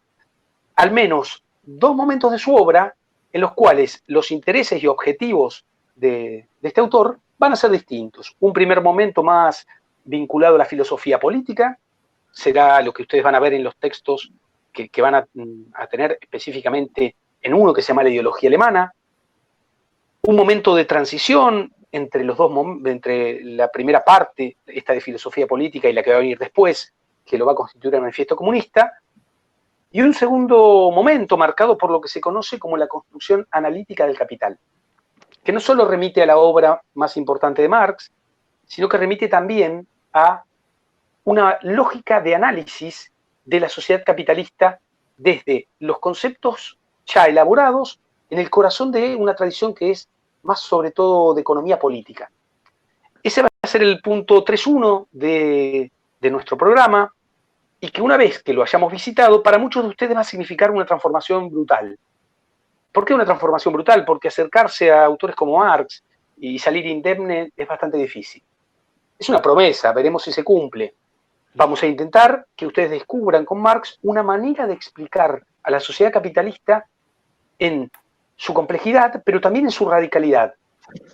al menos dos momentos de su obra en los cuales los intereses y objetivos de este autor van a ser distintos. Un primer momento más vinculado a la filosofía política, será lo que ustedes van a ver en los textos que van a tener específicamente en uno que se llama la ideología alemana. Un momento de transición entre entre la primera parte, esta de filosofía política, y la que va a venir después, que lo va a constituir el manifiesto comunista, y un segundo momento marcado por lo que se conoce como la construcción analítica del capital, que no solo remite a la obra más importante de Marx, sino que remite también a una lógica de análisis de la sociedad capitalista desde los conceptos ya elaborados en el corazón de una tradición que es más sobre todo de economía política. Ese va a ser el punto 3.1 de nuestro programa, y que una vez que lo hayamos visitado, para muchos de ustedes va a significar una transformación brutal. ¿Por qué una transformación brutal? Porque acercarse a autores como Marx y salir indemne es bastante difícil. Es una promesa, veremos si se cumple. Vamos a intentar que ustedes descubran con Marx una manera de explicar a la sociedad capitalista en su complejidad, pero también en su radicalidad.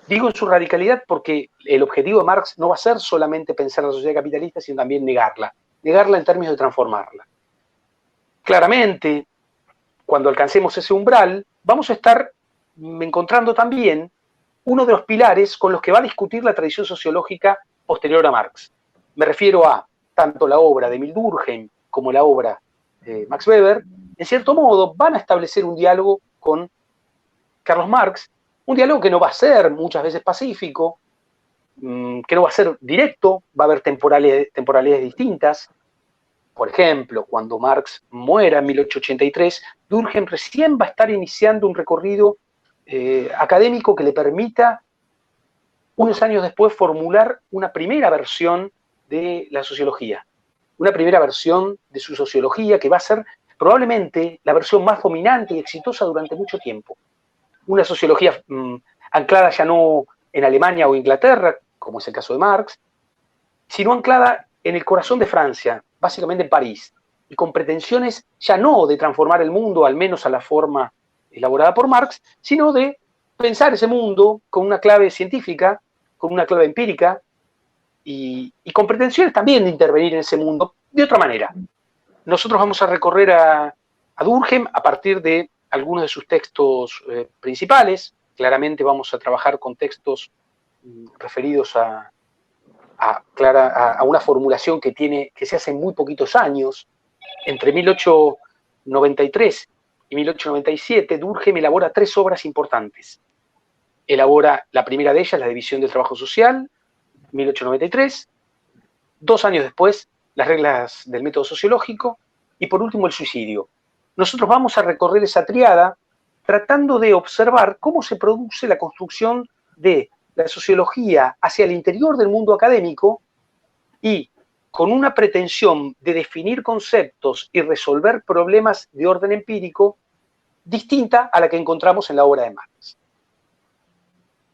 Digo en su radicalidad porque el objetivo de Marx no va a ser solamente pensar la sociedad capitalista, sino también negarla en términos de transformarla. Claramente, cuando alcancemos ese umbral, vamos a estar encontrando también uno de los pilares con los que va a discutir la tradición sociológica posterior a Marx. Me refiero a tanto la obra de Emil Durkheim como la obra de Max Weber, en cierto modo van a establecer un diálogo con Carlos Marx, un diálogo que no va a ser muchas veces pacífico, que no va a ser directo, va a haber temporalidades distintas. Por ejemplo, cuando Marx muera en 1883, Durkheim recién va a estar iniciando un recorrido académico que le permita, unos años después, formular una primera versión de la sociología, una primera versión de su sociología que va a ser probablemente la versión más dominante y exitosa durante mucho tiempo. Una sociología anclada ya no en Alemania o Inglaterra, como es el caso de Marx, sino anclada en el corazón de Francia, básicamente en París, y con pretensiones ya no de transformar el mundo, al menos a la forma elaborada por Marx, sino de pensar ese mundo con una clave científica, con una clave empírica, y con pretensiones también de intervenir en ese mundo de otra manera. Nosotros vamos a recorrer a Durkheim a partir de algunos de sus textos principales. Claramente vamos a trabajar con textos referidos a una formulación que se hace en muy poquitos años. Entre 1893 y 1897, Durkheim elabora 3 obras importantes. Elabora la primera de ellas, La división del trabajo social, 1893. 2 años después, Las reglas del método sociológico. Y por último, El suicidio. Nosotros vamos a recorrer esa tríada tratando de observar cómo se produce la construcción de la sociología hacia el interior del mundo académico y con una pretensión de definir conceptos y resolver problemas de orden empírico distinta a la que encontramos en la obra de Marx.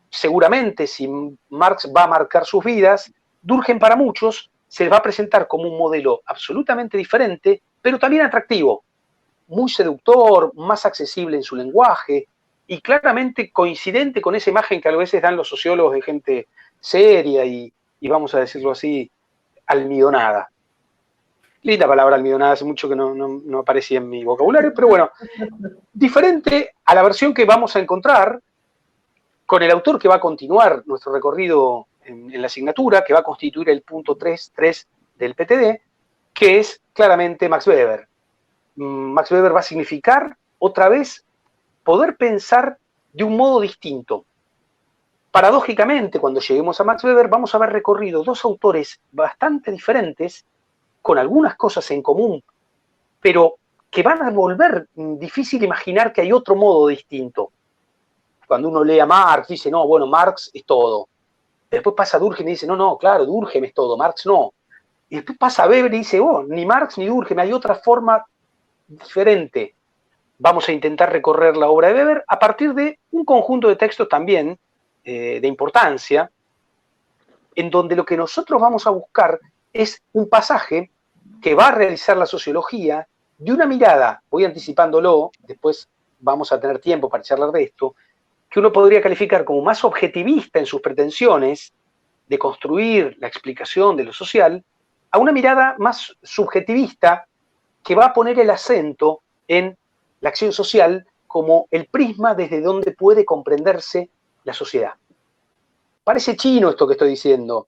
Seguramente, si Marx va a marcar sus vidas, Durkheim para muchos se les va a presentar como un modelo absolutamente diferente, pero también atractivo, muy seductor, más accesible en su lenguaje y claramente coincidente con esa imagen que a veces dan los sociólogos de gente seria y vamos a decirlo así, almidonada. Linda palabra almidonada, hace mucho que no aparecía en mi vocabulario, pero bueno, diferente a la versión que vamos a encontrar con el autor que va a continuar nuestro recorrido en la asignatura, que va a constituir el punto 3.3 del PTD, que es claramente Max Weber. Max Weber va a significar, otra vez, poder pensar de un modo distinto. Paradójicamente, cuando lleguemos a Max Weber, vamos a haber recorrido 2 autores bastante diferentes, con algunas cosas en común, pero que van a volver difícil imaginar que hay otro modo distinto. Cuando uno lee a Marx, dice, no, bueno, Marx es todo. Después pasa Durkheim y dice, no, claro, Durkheim es todo, Marx no. Y después pasa Weber y dice, oh, ni Marx ni Durkheim, hay otra forma diferente. Vamos a intentar recorrer la obra de Weber a partir de un conjunto de textos también de importancia, en donde lo que nosotros vamos a buscar es un pasaje que va a realizar la sociología de una mirada, voy anticipándolo, después vamos a tener tiempo para charlar de esto, que uno podría calificar como más objetivista en sus pretensiones de construir la explicación de lo social, a una mirada más subjetivista que va a poner el acento en la acción social como el prisma desde donde puede comprenderse la sociedad. Parece chino esto que estoy diciendo,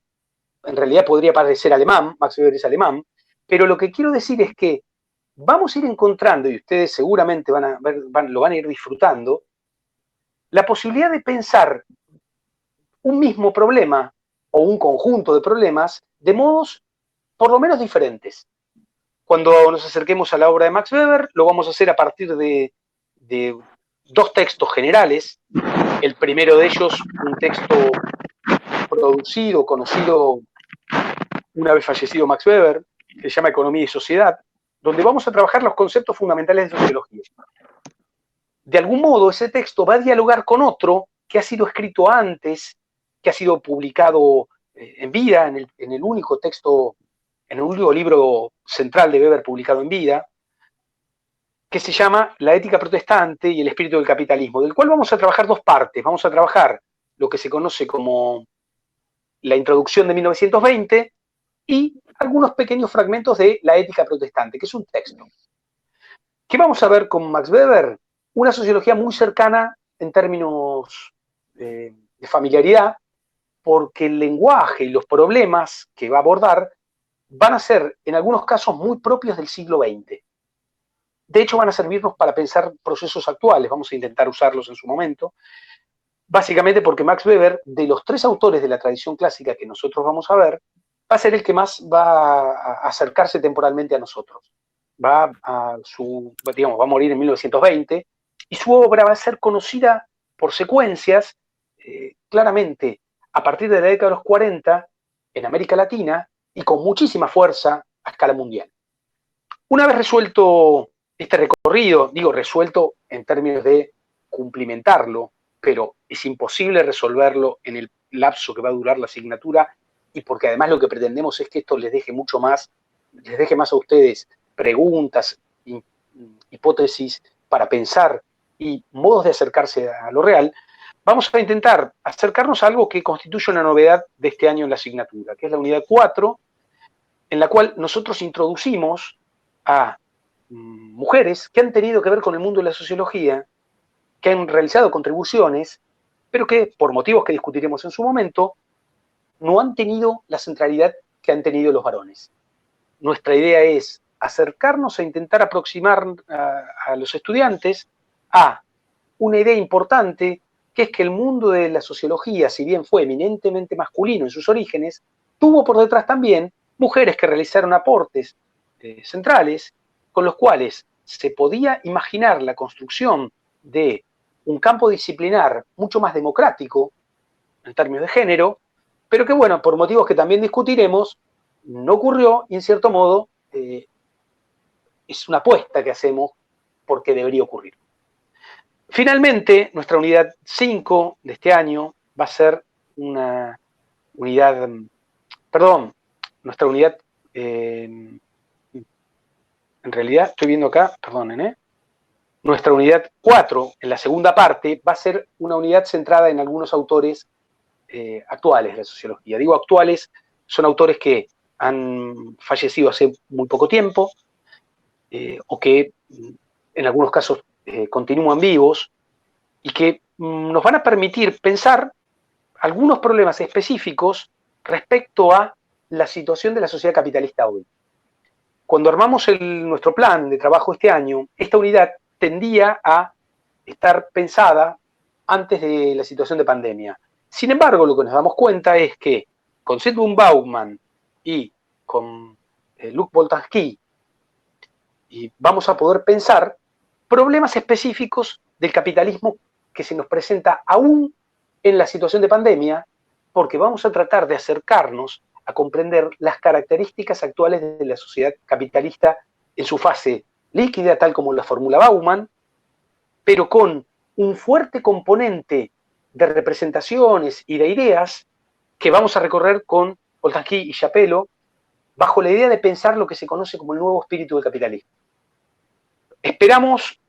en realidad podría parecer alemán, Max Weber es alemán, pero lo que quiero decir es que vamos a ir encontrando, y ustedes seguramente lo van a ir disfrutando, la posibilidad de pensar un mismo problema o un conjunto de problemas de modos por lo menos diferentes. Cuando nos acerquemos a la obra de Max Weber, lo vamos a hacer a partir de 2 textos generales. El primero de ellos, un texto introducido, conocido una vez fallecido Max Weber, que se llama Economía y Sociedad, donde vamos a trabajar los conceptos fundamentales de sociología. De algún modo, ese texto va a dialogar con otro que ha sido escrito antes, que ha sido publicado en vida, en el único texto, en el único libro central de Weber publicado en vida, que se llama La ética protestante y el espíritu del capitalismo, del cual vamos a trabajar dos partes. Vamos a trabajar lo que se conoce como la introducción de 1920 y algunos pequeños fragmentos de La ética protestante, que es un texto. ¿Qué vamos a ver con Max Weber? Una sociología muy cercana en términos de familiaridad, porque el lenguaje y los problemas que va a abordar van a ser, en algunos casos, muy propios del siglo XX. De hecho, van a servirnos para pensar procesos actuales, vamos a intentar usarlos en su momento, básicamente porque Max Weber, de los tres autores de la tradición clásica que nosotros vamos a ver, va a ser el que más va a acercarse temporalmente a nosotros. Va a morir en 1920, y su obra va a ser conocida por secuencias, claramente, a partir de la década de los 40, en América Latina, y con muchísima fuerza a escala mundial. Una vez resuelto este recorrido, digo resuelto en términos de cumplimentarlo, pero es imposible resolverlo en el lapso que va a durar la asignatura, y porque además lo que pretendemos es que esto les deje más a ustedes preguntas, hipótesis para pensar y modos de acercarse a lo real. Vamos a intentar acercarnos a algo que constituye una novedad de este año en la asignatura, que es la unidad 4, en la cual nosotros introducimos a mujeres que han tenido que ver con el mundo de la sociología, que han realizado contribuciones, pero que, por motivos que discutiremos en su momento, no han tenido la centralidad que han tenido los varones. Nuestra idea es acercarnos a intentar aproximar a los estudiantes a una idea importante, que es que el mundo de la sociología, si bien fue eminentemente masculino en sus orígenes, tuvo por detrás también mujeres que realizaron aportes centrales, con los cuales se podía imaginar la construcción de un campo disciplinar mucho más democrático en términos de género, pero que, bueno, por motivos que también discutiremos, no ocurrió, y en cierto modo es una apuesta que hacemos porque debería ocurrir. Finalmente, nuestra unidad 5 de este año va a ser una unidad, nuestra unidad, en realidad estoy viendo acá, perdonen, nuestra unidad 4, en la segunda parte, va a ser una unidad centrada en algunos autores actuales de la sociología. Digo actuales, son autores que han fallecido hace muy poco tiempo, o que en algunos casos continúan vivos, y que nos van a permitir pensar algunos problemas específicos respecto a la situación de la sociedad capitalista hoy. Cuando armamos nuestro plan de trabajo este año, esta unidad tendía a estar pensada antes de la situación de pandemia. Sin embargo, lo que nos damos cuenta es que con Zygmunt Bauman y con Luc Boltanski vamos a poder pensar problemas específicos del capitalismo que se nos presenta aún en la situación de pandemia, porque vamos a tratar de acercarnos a comprender las características actuales de la sociedad capitalista en su fase líquida, tal como la formula Bauman, pero con un fuerte componente de representaciones y de ideas que vamos a recorrer con Boltanski y Chapello, bajo la idea de pensar lo que se conoce como el nuevo espíritu del capitalismo. Esperamos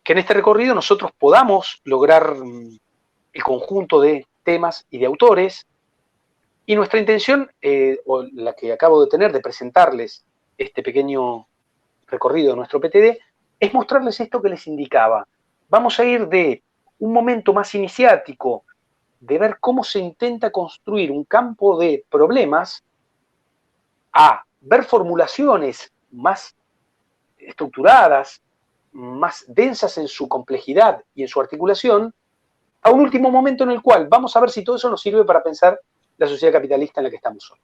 que en este recorrido nosotros podamos lograr el conjunto de temas y de autores, y nuestra intención, o la que acabo de tener de presentarles este pequeño recorrido de nuestro PTD, es mostrarles esto que les indicaba. Vamos a ir de un momento más iniciático, de ver cómo se intenta construir un campo de problemas, a ver formulaciones más estructuradas, más densas en su complejidad y en su articulación, a un último momento en el cual vamos a ver si todo eso nos sirve para pensar la sociedad capitalista en la que estamos hoy.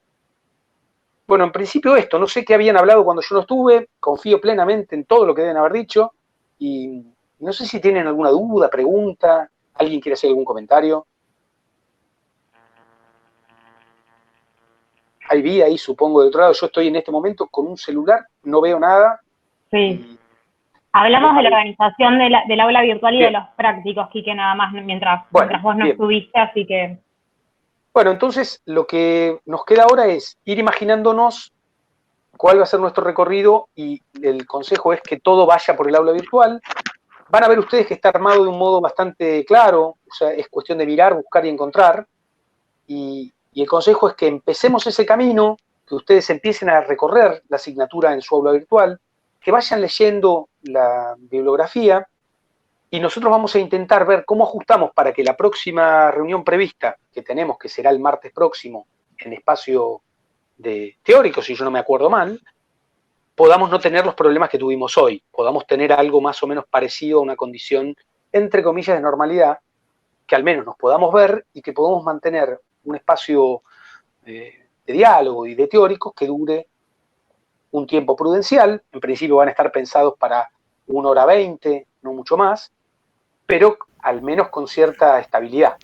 Bueno, en principio esto, no sé qué habían hablado cuando yo no estuve, confío plenamente en todo lo que deben haber dicho, y no sé si tienen alguna duda, pregunta, alguien quiere hacer algún comentario. hay vida ahí, supongo, del otro lado. Yo estoy en este momento con un celular, no veo nada. Sí. Hablamos de la organización del aula virtual y de los prácticos, Quique, nada más, mientras vos no estuviste, así que... Bueno, entonces lo que nos queda ahora es ir imaginándonos cuál va a ser nuestro recorrido, y el consejo es que todo vaya por el aula virtual. Van a ver ustedes que está armado de un modo bastante claro, o sea, es cuestión de mirar, buscar y encontrar, y el consejo es que empecemos ese camino, que ustedes empiecen a recorrer la asignatura en su aula virtual, que vayan leyendo la bibliografía, y nosotros vamos a intentar ver cómo ajustamos para que la próxima reunión prevista que tenemos, que será el martes próximo, en espacio de teórico, si yo no me acuerdo mal, podamos no tener los problemas que tuvimos hoy, podamos tener algo más o menos parecido a una condición, entre comillas, de normalidad, que al menos nos podamos ver y que podamos mantener un espacio de diálogo y de teóricos que dure un tiempo prudencial. En principio van a estar pensados para 1 hora 20, no mucho más, pero al menos con cierta estabilidad.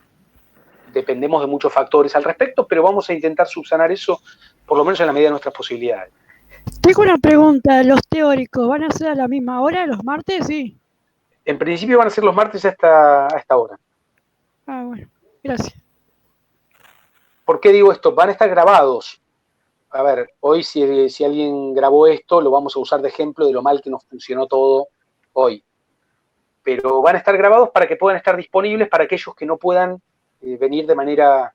Dependemos de muchos factores al respecto, pero vamos a intentar subsanar eso, por lo menos en la medida de nuestras posibilidades. Tengo una pregunta, ¿los teóricos van a ser a la misma hora los martes? Sí. En principio van a ser los martes a esta hora. Ah, bueno, gracias. ¿Por qué digo esto? Van a estar grabados. A ver, hoy si alguien grabó esto, lo vamos a usar de ejemplo de lo mal que nos funcionó todo hoy. Pero van a estar grabados para que puedan estar disponibles para aquellos que no puedan venir de manera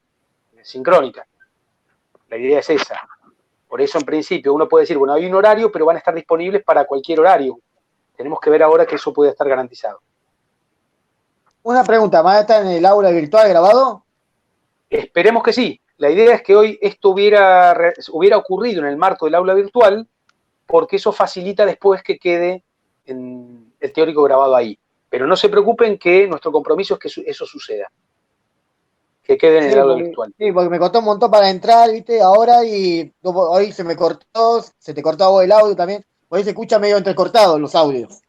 sincrónica. La idea es esa. Por eso, en principio, uno puede decir, bueno, hay un horario, pero van a estar disponibles para cualquier horario. Tenemos que ver ahora que eso puede estar garantizado. Una pregunta, ¿va a estar en el aula virtual grabado? Esperemos que sí. La idea es que hoy esto hubiera ocurrido en el marco del aula virtual, porque eso facilita después que quede en el teórico grabado ahí. Pero no se preocupen, que nuestro compromiso es que eso suceda. Que quede en el aula virtual. Sí, porque me costó un montón para entrar, viste, ahora, y hoy se me cortó, se te cortó vos el audio también, hoy se escucha medio entrecortado los audios.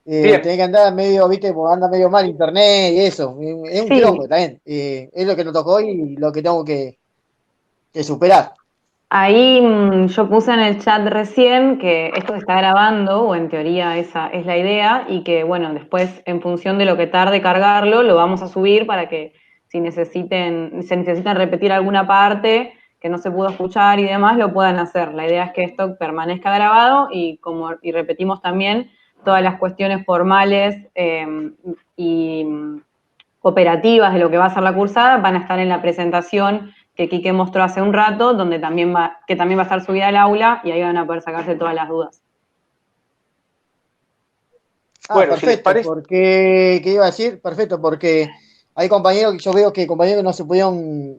Tenés que andar medio, viste, porque anda medio mal internet y eso, es un quilombo también, es lo que nos tocó y lo que tengo que superar. Ahí yo puse en el chat recién que esto se está grabando, o en teoría esa es la idea, y que bueno, después en función de lo que tarde cargarlo, lo vamos a subir para que se necesitan repetir alguna parte que no se pudo escuchar y demás, lo puedan hacer. La idea es que esto permanezca grabado y repetimos también todas las cuestiones formales y operativas de lo que va a ser la cursada, van a estar en la presentación que Quique mostró hace un rato, donde también va a estar subida al aula, y ahí van a poder sacarse todas las dudas. Bueno, perfecto, porque, ¿qué iba a decir? Perfecto, porque hay compañeros que yo veo que no se pudieron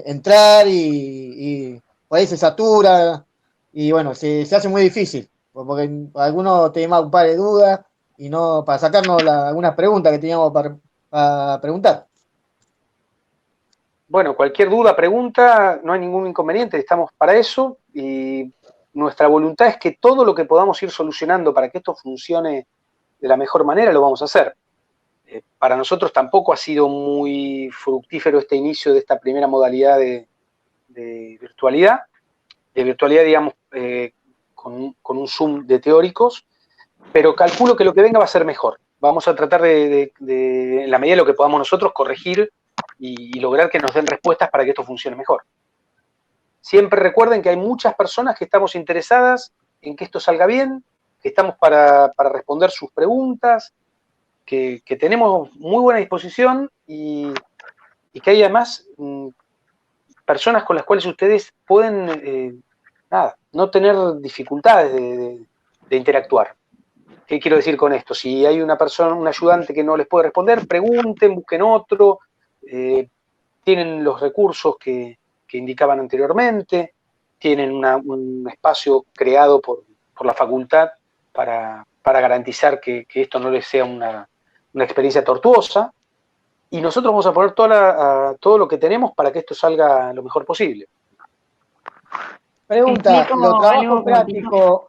entrar y por ahí se satura, y bueno, se hace muy difícil, porque algunos teníamos un par de dudas, y no para sacarnos algunas preguntas que teníamos para preguntar. Bueno, cualquier duda, pregunta, no hay ningún inconveniente, estamos para eso, y nuestra voluntad es que todo lo que podamos ir solucionando para que esto funcione de la mejor manera lo vamos a hacer. Para nosotros tampoco ha sido muy fructífero este inicio de esta primera modalidad de virtualidad, digamos, con un Zoom de teóricos, pero calculo que lo que venga va a ser mejor. Vamos a tratar en la medida de lo que podamos nosotros, corregir y lograr que nos den respuestas para que esto funcione mejor. Siempre recuerden que hay muchas personas que estamos interesadas en que esto salga bien, que estamos para responder sus preguntas, que tenemos muy buena disposición y que hay además personas con las cuales ustedes pueden no tener dificultades de interactuar. ¿Qué quiero decir con esto? Si hay una persona, un ayudante que no les puede responder, pregunten, busquen otro, tienen los recursos que indicaban anteriormente, tienen un espacio creado por la facultad para garantizar que esto no les sea una experiencia tortuosa, y nosotros vamos a poner todo lo que tenemos para que esto salga lo mejor posible. Pregunta, los trabajos prácticos,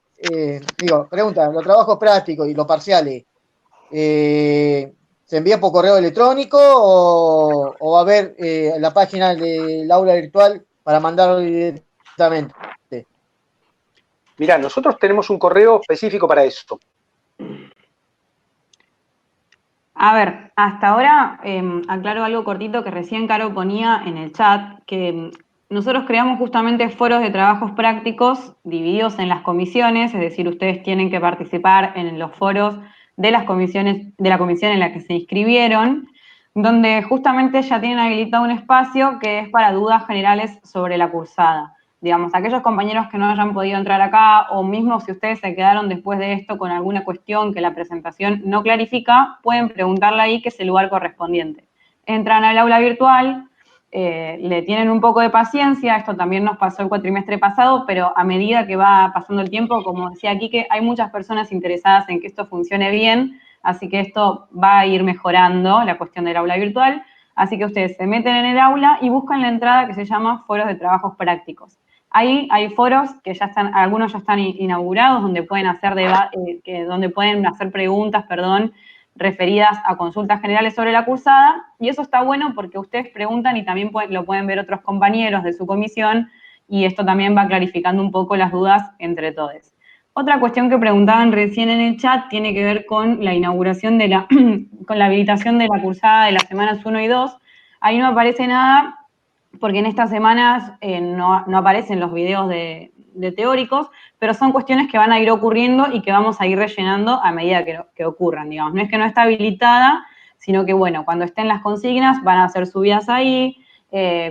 los trabajos prácticos y los parciales, ¿se envía por correo electrónico o va a haber la página del aula virtual para mandarlo directamente? Mirá, nosotros tenemos un correo específico para eso. A ver, hasta ahora aclaro algo cortito que recién Caro ponía en el chat, que nosotros creamos justamente foros de trabajos prácticos divididos en las comisiones, es decir, ustedes tienen que participar en los foros de las comisiones, de la comisión en la que se inscribieron, donde justamente ya tienen habilitado un espacio que es para dudas generales sobre la cursada. Digamos, aquellos compañeros que no hayan podido entrar acá, o mismo si ustedes se quedaron después de esto con alguna cuestión que la presentación no clarifica, pueden preguntarle ahí, que es el lugar correspondiente. Entran al aula virtual, le tienen un poco de paciencia, esto también nos pasó el cuatrimestre pasado, pero a medida que va pasando el tiempo, como decía aquí, que hay muchas personas interesadas en que esto funcione bien, así que esto va a ir mejorando la cuestión del aula virtual. Así que ustedes se meten en el aula y buscan la entrada que se llama Foros de Trabajos Prácticos. Ahí hay foros que ya están, algunos ya están inaugurados, donde pueden hacer donde pueden hacer preguntas, referidas a consultas generales sobre la cursada, y eso está bueno porque ustedes preguntan y también lo pueden ver otros compañeros de su comisión, y esto también va clarificando un poco las dudas entre todos. Otra cuestión que preguntaban recién en el chat tiene que ver con la inauguración con la habilitación de la cursada de las semanas 1 y 2. Ahí no aparece nada, porque en estas semanas no aparecen los videos de teóricos, pero son cuestiones que van a ir ocurriendo y que vamos a ir rellenando a medida que ocurran, digamos. No es que no está habilitada, sino que, bueno, cuando estén las consignas van a ser subidas ahí,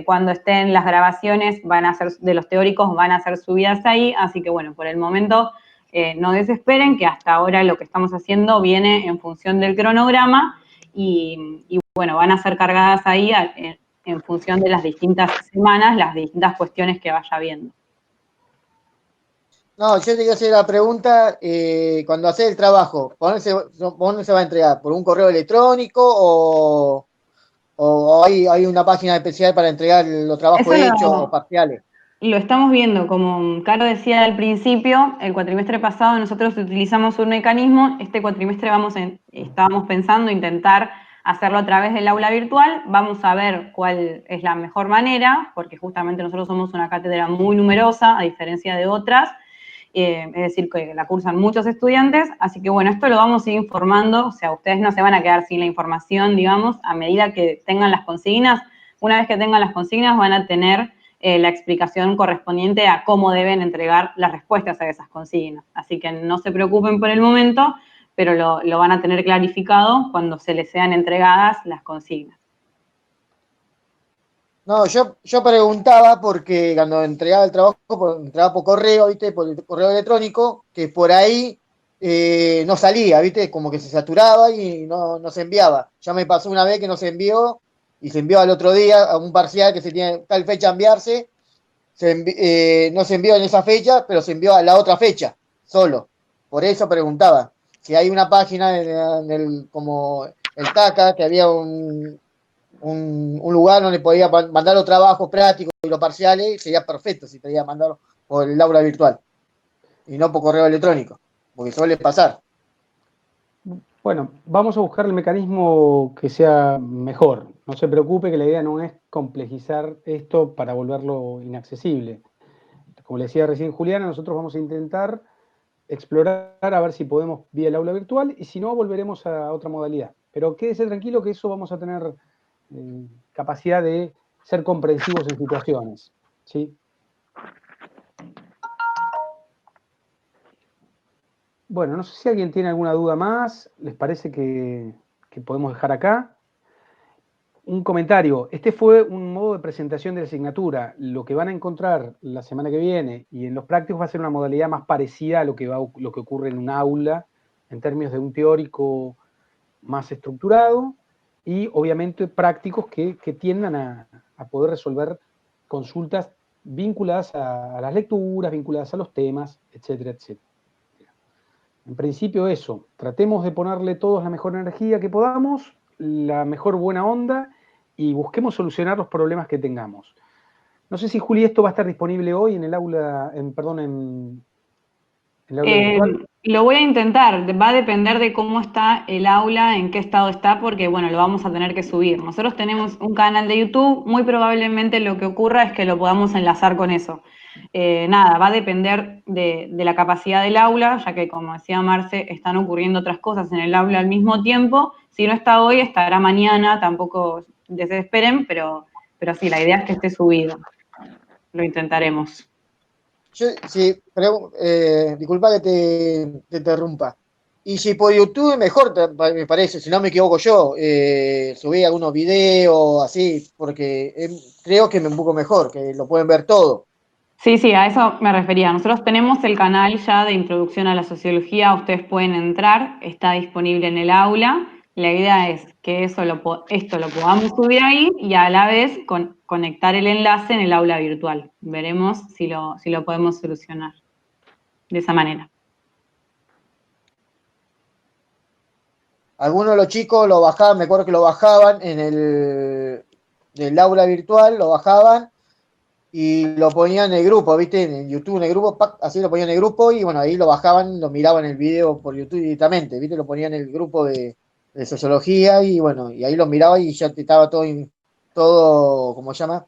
cuando estén las grabaciones de los teóricos van a ser subidas ahí, así que, bueno, por el momento no desesperen, que hasta ahora lo que estamos haciendo viene en función del cronograma y bueno, van a ser cargadas ahí en función de las distintas semanas, las distintas cuestiones que vaya viendo. No, yo te quería hacer la pregunta, cuando haces el trabajo, ¿por dónde se va a entregar? ¿Por un correo electrónico o hay una página especial para entregar los trabajos hechos o parciales? Lo estamos viendo, como Caro decía al principio, el cuatrimestre pasado nosotros utilizamos un mecanismo, este cuatrimestre estábamos pensando intentar hacerlo a través del aula virtual, vamos a ver cuál es la mejor manera, porque justamente nosotros somos una cátedra muy numerosa, a diferencia de otras, es decir, que la cursan muchos estudiantes, así que bueno, esto lo vamos a ir informando, o sea, ustedes no se van a quedar sin la información, digamos, a medida que tengan las consignas. Una vez que tengan las consignas van a tener la explicación correspondiente a cómo deben entregar las respuestas a esas consignas. Así que no se preocupen por el momento, pero lo van a tener clarificado cuando se les sean entregadas las consignas. No, yo preguntaba porque cuando entregaba el trabajo, entraba por correo, ¿viste? Por el correo electrónico, que por ahí no salía, ¿viste? Como que se saturaba y no se enviaba. Ya me pasó una vez que no se envió y se envió al otro día a un parcial que se tiene tal fecha a enviarse. No se envió en esa fecha, pero se envió a la otra fecha, solo. Por eso preguntaba si hay una página como el TACA, que había un lugar donde podía mandar los trabajos prácticos y los parciales, sería perfecto si podía mandarlo por el aula virtual y no por correo electrónico, porque suele pasar. Bueno, vamos a buscar el mecanismo que sea mejor. No se preocupe, que la idea no es complejizar esto para volverlo inaccesible. Como le decía recién Juliana, nosotros vamos a intentar explorar a ver si podemos vía el aula virtual, y si no, volveremos a otra modalidad. Pero quédese tranquilo que eso vamos a tener capacidad de ser comprensivos en situaciones, ¿sí? Bueno, no sé si alguien tiene alguna duda más. ¿Les parece que podemos dejar acá? Un comentario. Este fue un modo de presentación de la asignatura. Lo que van a encontrar la semana que viene y en los prácticos va a ser una modalidad más parecida a lo que ocurre en un aula, en términos de un teórico más estructurado y obviamente prácticos que tiendan a poder resolver consultas vinculadas a las lecturas, vinculadas a los temas, etcétera, etcétera. En principio eso, tratemos de ponerle todos la mejor energía que podamos, la mejor buena onda, y busquemos solucionar los problemas que tengamos. No sé si, Juli, esto va a estar disponible hoy en el aula, en el aula virtual. Lo voy a intentar, va a depender de cómo está el aula, en qué estado está, porque bueno, lo vamos a tener que subir. Nosotros tenemos un canal de YouTube, muy probablemente lo que ocurra es que lo podamos enlazar con eso. Nada, va a depender de la capacidad del aula, ya que como decía Marce, están ocurriendo otras cosas en el aula al mismo tiempo. Si no está hoy, estará mañana, tampoco desesperen, pero sí, la idea es que esté subido. Lo intentaremos. Sí, disculpa que te interrumpa. Y si por YouTube mejor, me parece, si no me equivoco yo, subí algunos videos así, porque creo que me un poco mejor, que lo pueden ver todo. Sí, sí, a eso me refería. Nosotros tenemos el canal ya de Introducción a la Sociología, ustedes pueden entrar, está disponible en el aula. La idea es que esto lo podamos subir ahí y a la vez conectar el enlace en el aula virtual. Veremos si lo podemos solucionar de esa manera. Algunos de los chicos lo bajaban, me acuerdo que lo bajaban del aula virtual, lo bajaban y lo ponían en el grupo, ¿viste? En YouTube, en el grupo, así lo ponían en el grupo y bueno, ahí lo bajaban, lo miraban el video por YouTube directamente, ¿viste? Lo ponían en el grupo de sociología y bueno, y ahí lo miraba y ya te estaba todo, ¿cómo se llama?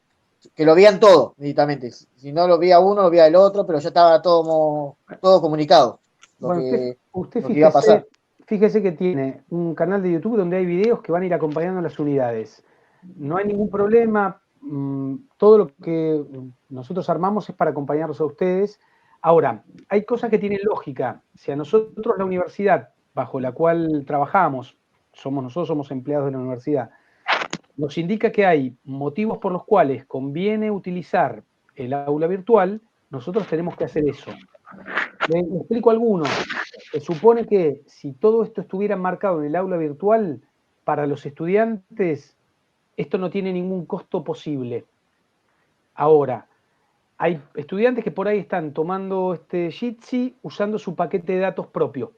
Que lo veían todo directamente. Si no lo veía uno, lo veía el otro, pero ya estaba todo comunicado, Bueno, usted lo que iba a pasar. fíjese que tiene un canal de YouTube donde hay videos que van a ir acompañando a las unidades. No hay ningún problema, todo lo que nosotros armamos es para acompañarlos a ustedes. Ahora, hay cosas que tienen lógica. Si a nosotros la universidad bajo la cual trabajamos, nosotros somos empleados de la universidad, nos indica que hay motivos por los cuales conviene utilizar el aula virtual, nosotros tenemos que hacer eso. Le explico algunos. Se supone que si todo esto estuviera marcado en el aula virtual, para los estudiantes esto no tiene ningún costo posible. Ahora, hay estudiantes que por ahí están tomando este Jitsi usando su paquete de datos propio.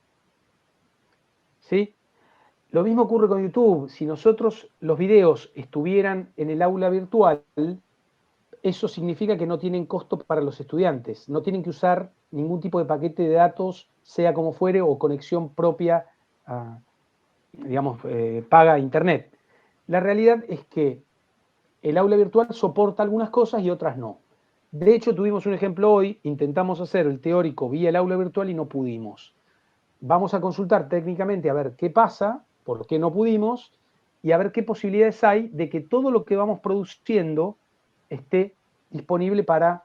¿Sí? Lo mismo ocurre con YouTube. Si nosotros los videos estuvieran en el aula virtual, eso significa que no tienen costo para los estudiantes. No tienen que usar ningún tipo de paquete de datos, sea como fuere, o conexión propia, digamos, paga a Internet. La realidad es que el aula virtual soporta algunas cosas y otras no. De hecho, tuvimos un ejemplo hoy, intentamos hacer el teórico vía el aula virtual y no pudimos. Vamos a consultar técnicamente a ver qué pasa, por qué no pudimos, y a ver qué posibilidades hay de que todo lo que vamos produciendo esté disponible para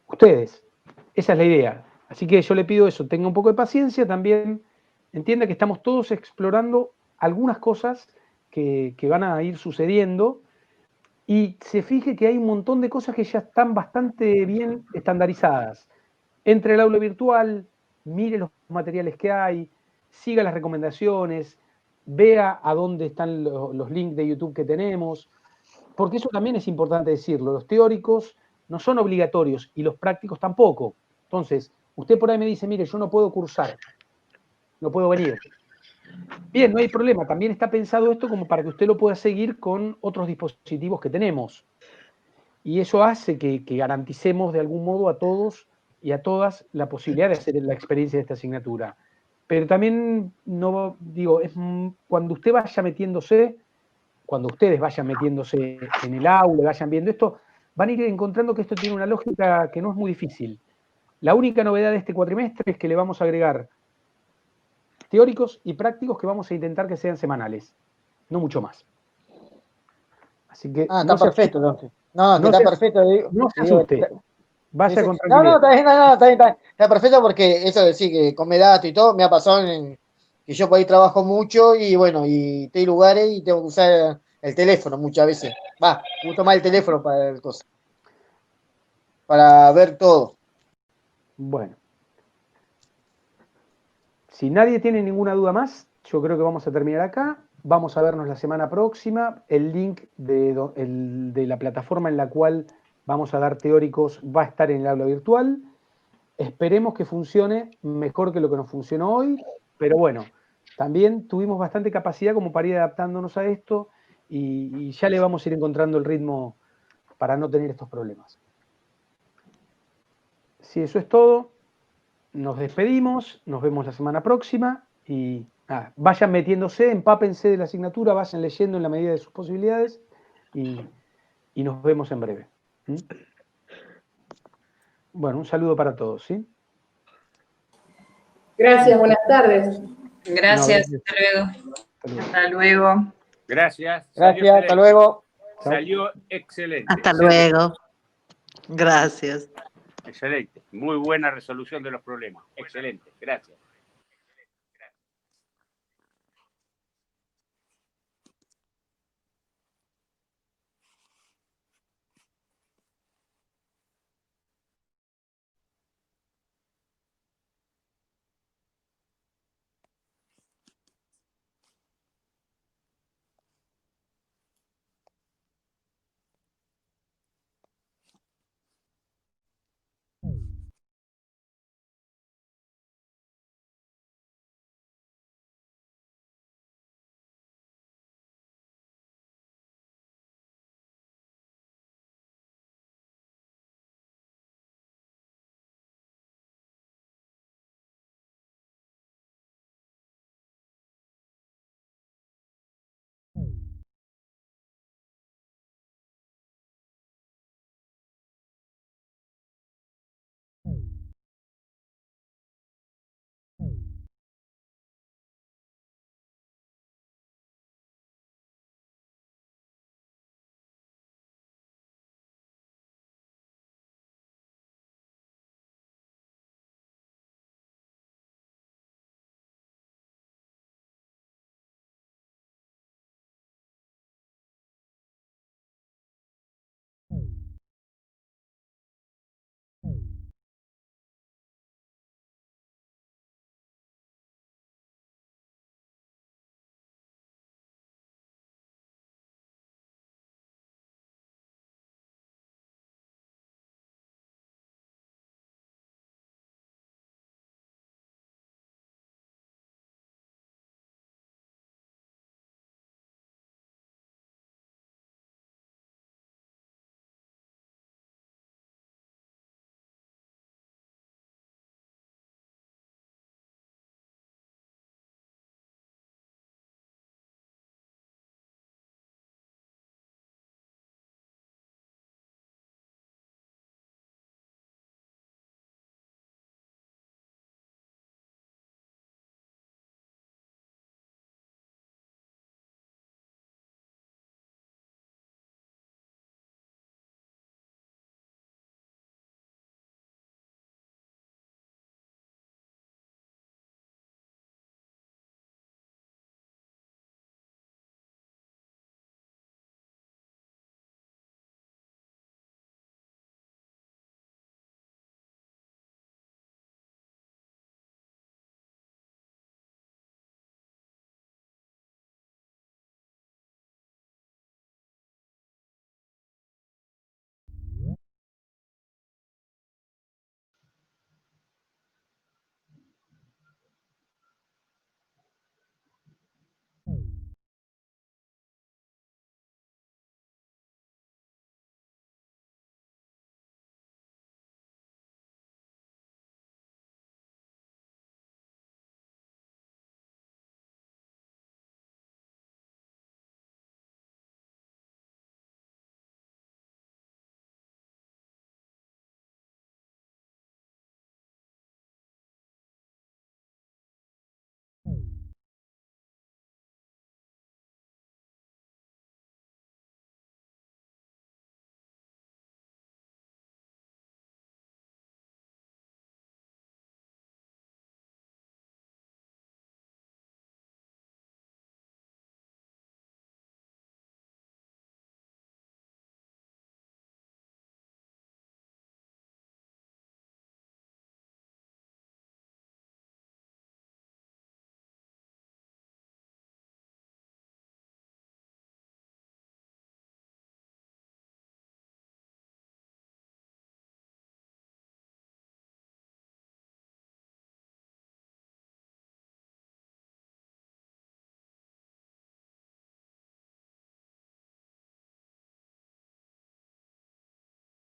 ustedes. Esa es la idea. Así que yo le pido eso, tenga un poco de paciencia, también entienda que estamos todos explorando algunas cosas que van a ir sucediendo y se fije que hay un montón de cosas que ya están bastante bien estandarizadas. Entre el aula virtual, mire los materiales que hay, siga las recomendaciones, vea a dónde están los links de YouTube que tenemos, porque eso también es importante decirlo, los teóricos no son obligatorios y los prácticos tampoco. Entonces, usted por ahí me dice, mire, yo no puedo cursar, no puedo venir. Bien, no hay problema, también está pensado esto como para que usted lo pueda seguir con otros dispositivos que tenemos. Y eso hace que garanticemos de algún modo a todos y a todas la posibilidad de hacer la experiencia de esta asignatura. Pero también, no digo, cuando usted vaya metiéndose, cuando ustedes vayan metiéndose en el aula, vayan viendo esto, van a ir encontrando que esto tiene una lógica que no es muy difícil. La única novedad de este cuatrimestre es que le vamos a agregar teóricos y prácticos que vamos a intentar que sean semanales, no mucho más. Así que está perfecto, entonces. No, que está perfecto. No se asuste. Vaya con tranquilidad. No, está bien. Está perfecto porque eso de decir que come datos y todo me ha pasado que yo por ahí trabajo mucho y bueno, y estoy en lugares y tengo que usar el teléfono muchas veces. Me gusta más el teléfono para ver todo. Bueno. Si nadie tiene ninguna duda más, yo creo que vamos a terminar acá. Vamos a vernos la semana próxima. El link de la plataforma en la cual vamos a dar teóricos va a estar en el aula virtual. Esperemos que funcione mejor que lo que nos funcionó hoy, pero bueno, también tuvimos bastante capacidad como para ir adaptándonos a esto y ya le vamos a ir encontrando el ritmo para no tener estos problemas. Si eso es todo, nos despedimos, nos vemos la semana próxima y nada, vayan metiéndose, empápense de la asignatura, vayan leyendo en la medida de sus posibilidades y nos vemos en breve. ¿Mm? Bueno, un saludo para todos, ¿sí? Gracias, buenas tardes. Gracias, No, hasta luego. Hasta luego. Hasta luego. Gracias. Gracias, hasta luego. Salió excelente. Hasta excelente. luego. Gracias. Excelente. Muy buena resolución de los problemas. Excelente. Gracias.